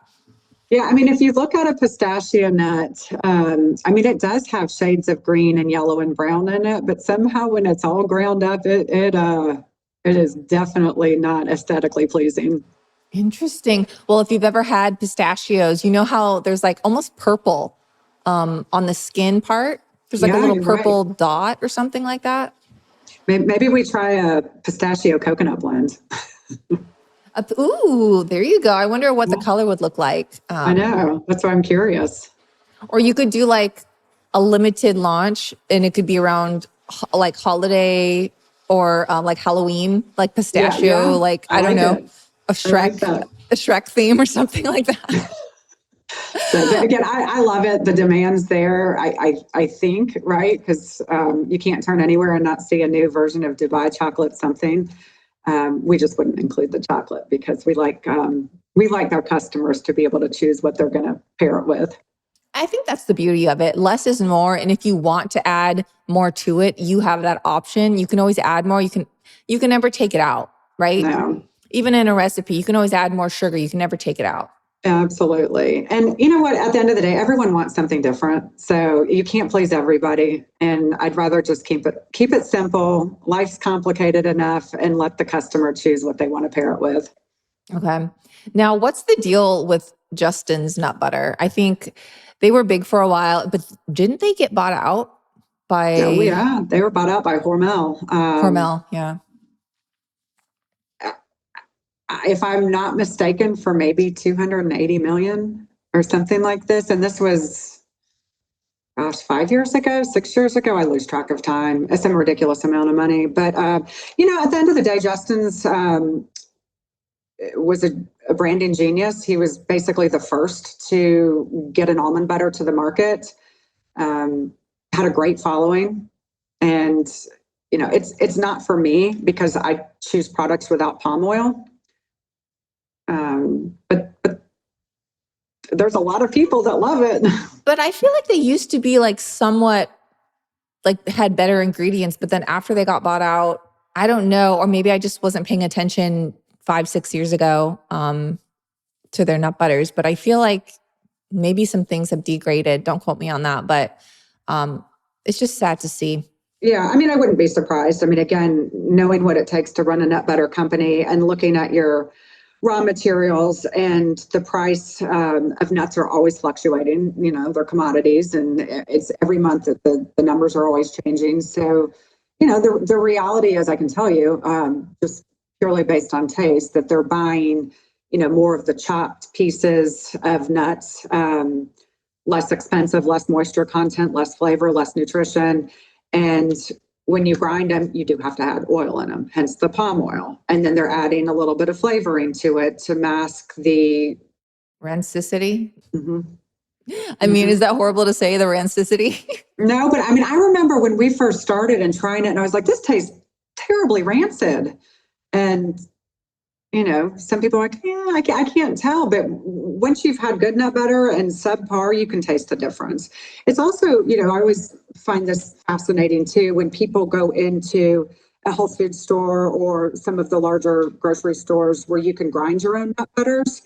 Yeah, I mean, if you look at a pistachio nut, it does have shades of green and yellow and brown in it, but somehow when it's all ground up, it is definitely not aesthetically pleasing. Interesting. Well, if you've ever had pistachios, you know how there's like almost purple on the skin part? There's like a little purple dot or something like that. Maybe we try a pistachio coconut blend. Ooh, there you go. I wonder what the color would look like. I know. That's why I'm curious. Or you could do like a limited launch, and it could be around like holiday or like Halloween, like pistachio, like I don't know, a Shrek theme or something like that. But again, I love it. The demand's there, I think, right? Because you can't turn anywhere and not see a new version of Dubai chocolate something. We just wouldn't include the chocolate because we like our customers to be able to choose what they're going to pair it with. I think that's the beauty of it. Less is more. And if you want to add more to it, you have that option. You can always add more. You can never take it out, right? No. Even in a recipe, you can always add more sugar. You can never take it out. Absolutely. And you know what? At the end of the day, everyone wants something different. So you can't please everybody. And I'd rather just keep it simple. Life's complicated enough, and let the customer choose what they want to pair it with. Okay. Now, what's the deal with Justin's nut butter? I think they were big for a while, but didn't they get bought out by Oh, yeah. They were bought out by Hormel. Hormel? Yeah. If I'm not mistaken, for maybe 280 million or something like this. And this was, gosh, 5 years ago, 6 years ago. I lose track of time. It's some ridiculous amount of money. But, at the end of the day, Justin's was a branding genius. He was basically the first to get an almond butter to the market, had a great following. And, it's not for me because I choose products without palm oil. But there's a lot of people that love it. But I feel like they used to be like somewhat like had better ingredients, but then after they got bought out, I don't know, or maybe I just wasn't paying attention 5-6 years ago to their nut butters. But I feel like maybe some things have degraded. Don't quote me on that, but it's just sad to see. Yeah, I mean, I wouldn't be surprised. I mean, again, knowing what it takes to run a nut butter company and looking at your raw materials, and the price of nuts are always fluctuating. They're commodities, and it's every month that the numbers are always changing. So, the reality is, I can tell you, just purely based on taste, that they're buying, more of the chopped pieces of nuts, less expensive, less moisture content, less flavor, less nutrition. And when you grind them, you do have to add oil in them, hence the palm oil. And then they're adding a little bit of flavoring to it to mask the rancicity. Mm-hmm. I mean, is that horrible to say, the rancicity? No, but I mean, I remember when we first started and trying it, and I was like, this tastes terribly rancid. And, some people are like, yeah, I can't tell. But once you've had good nut butter and subpar, you can taste the difference. It's also, I always find this fascinating too, when people go into a health food store or some of the larger grocery stores where you can grind your own nut butters,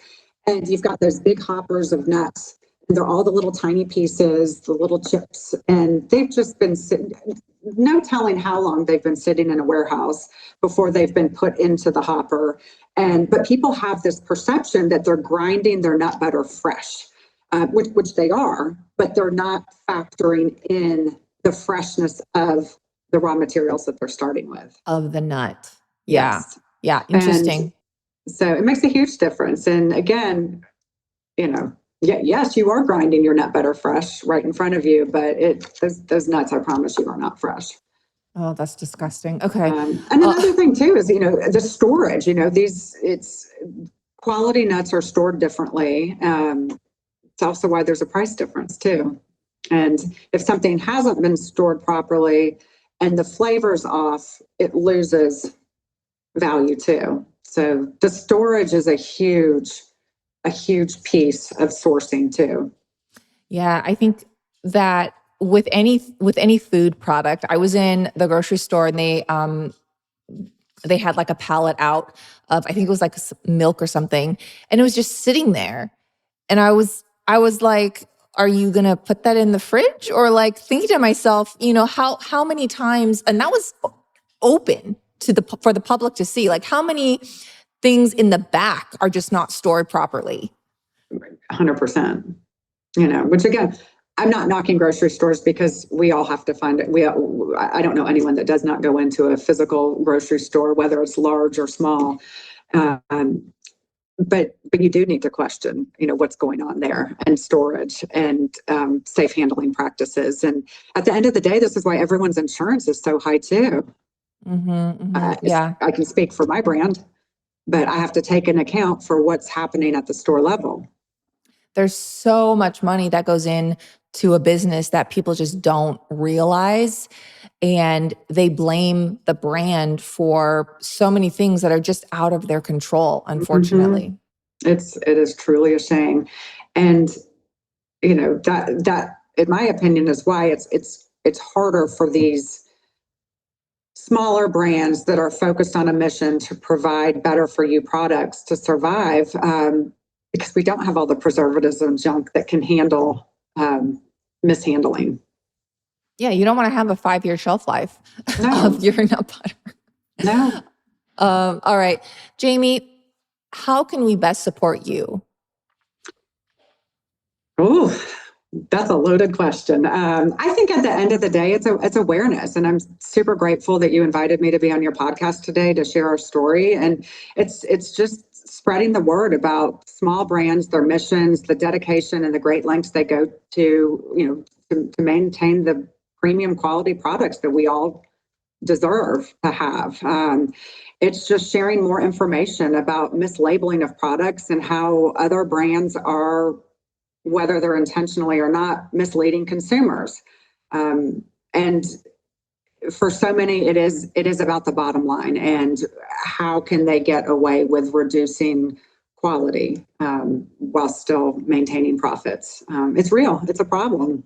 and you've got those big hoppers of nuts. And they're all the little tiny pieces, the little chips, and they've just been sitting, no telling how long they've been sitting in a warehouse before they've been put into the hopper. But people have this perception that they're grinding their nut butter fresh, which they are, but they're not factoring in the freshness of the raw materials that they're starting with. Of the nut. Yeah. Yes. Yeah. Interesting. And so it makes a huge difference. And again, yes, you are grinding your nut butter fresh right in front of you, but those nuts, I promise you, are not fresh. Oh, that's disgusting. Okay. And another thing too is, the storage, it's quality nuts are stored differently. It's also why there's a price difference too. And if something hasn't been stored properly and the flavor's off, it loses value too. So the storage is a huge piece of sourcing too. Yeah, I think that with any food product, I was in the grocery store and they had like a pallet out of, I think it was like milk or something, and it was just sitting there. And I was like, are you going to put that in the fridge? Or like thinking to myself, how many times, and that was open for the public to see, like how many things in the back are just not stored properly. 100%, which again, I'm not knocking grocery stores because we all have to find it. I don't know anyone that does not go into a physical grocery store, whether it's large or small. But you do need to question, what's going on there, and storage and safe handling practices. And at the end of the day, this is why everyone's insurance is so high too. Mm-hmm, mm-hmm. Yeah. I can speak for my brand, but I have to take an account for what's happening at the store level. There's so much money that goes in to a business that people just don't realize. And they blame the brand for so many things that are just out of their control, unfortunately. Mm-hmm. It is truly a shame. And, that in my opinion is why it's harder for these smaller brands that are focused on a mission to provide better for you products to survive, because we don't have all the preservatives and junk that can handle mishandling. Yeah, you don't want to have a 5-year shelf life No. of your nut butter. No. All right, Jaime, how can we best support you? Oh, that's a loaded question. I think at the end of the day, it's awareness, and I'm super grateful that you invited me to be on your podcast today to share our story. And it's just spreading the word about small brands, their missions, the dedication, and the great lengths they go to, to maintain the premium quality products that we all deserve to have. It's just sharing more information about mislabeling of products and how other brands are, whether they're intentionally or not, misleading consumers. And for so many, it is about the bottom line and how can they get away with reducing quality while still maintaining profits. It's real. It's a problem.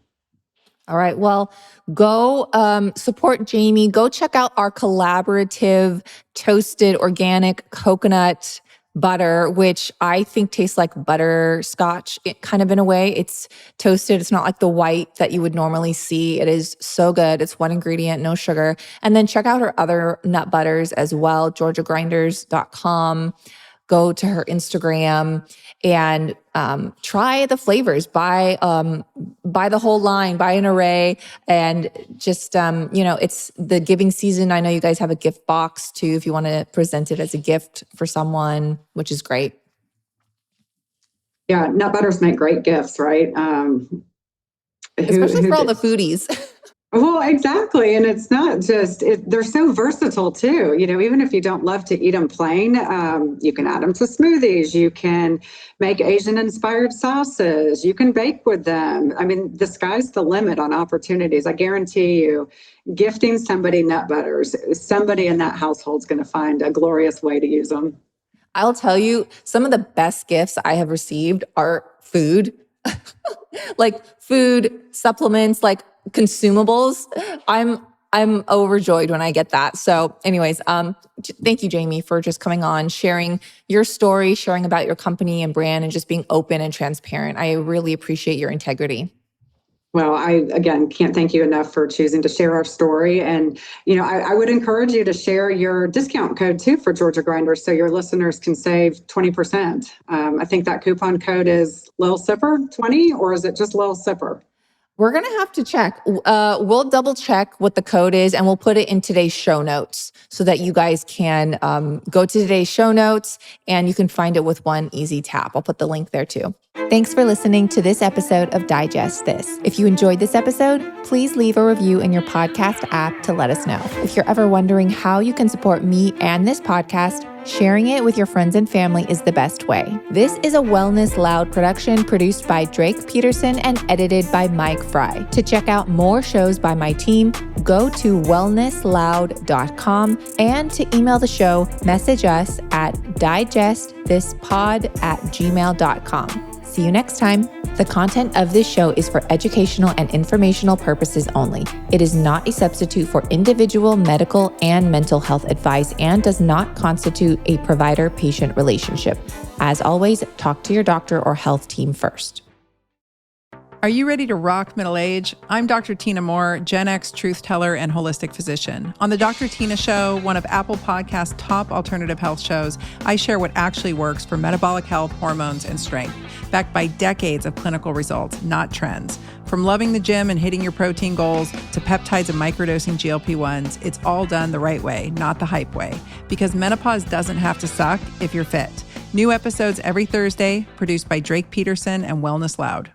All right. Well, go support Jaime. Go check out our collaborative toasted organic coconut butter, which I think tastes like butterscotch, kind of in a way. It's toasted. It's not like the white that you would normally see. It is so good. It's one ingredient, no sugar. And then check out her other nut butters as well, georgiagrinders.com. Go to her Instagram and try the flavors. Buy the whole line, buy an array, and just it's the giving season. I know you guys have a gift box too, if you want to present it as a gift for someone, which is great. Yeah, nut butters make great gifts, right? Especially for all the foodies. Well, exactly. And it's not just, they're so versatile too. Even if you don't love to eat them plain, you can add them to smoothies. You can make Asian inspired sauces. You can bake with them. I mean, the sky's the limit on opportunities. I guarantee you, gifting somebody nut butters, somebody in that household's going to find a glorious way to use them. I'll tell you, some of the best gifts I have received are food, like food, supplements, like consumables. I'm overjoyed when I get that. So anyways, thank you, Jaime, for just coming on, sharing your story, sharing about your company and brand, and just being open and transparent. I really appreciate your integrity. Well, I, again, can't thank you enough for choosing to share our story. And, I would encourage you to share your discount code too for Georgia Grinders so your listeners can save 20%. I think that coupon code is Lil Sipper 20, or is it just Lil Sipper? We're going to have to check. We'll double check what the code is and we'll put it in today's show notes so that you guys can go to today's show notes and you can find it with one easy tap. I'll put the link there too. Thanks for listening to this episode of Digest This. If you enjoyed this episode, please leave a review in your podcast app to let us know. If you're ever wondering how you can support me and this podcast, sharing it with your friends and family is the best way. This is a Wellness Loud production produced by Drake Peterson and edited by Mike Fry. To check out more shows by my team, go to wellnessloud.com, and to email the show, message us at digestthispod@gmail.com. See you next time. The content of this show is for educational and informational purposes only. It is not a substitute for individual medical and mental health advice and does not constitute a provider-patient relationship. As always, talk to your doctor or health team first. Are you ready to rock middle age? I'm Dr. Tina Moore, Gen X truth teller and holistic physician. On the Dr. Tina Show, one of Apple Podcast's top alternative health shows, I share what actually works for metabolic health, hormones, and strength, backed by decades of clinical results, not trends. From loving the gym and hitting your protein goals to peptides and microdosing GLP-1s, it's all done the right way, not the hype way. Because menopause doesn't have to suck if you're fit. New episodes every Thursday, produced by Drake Peterson and Wellness Loud.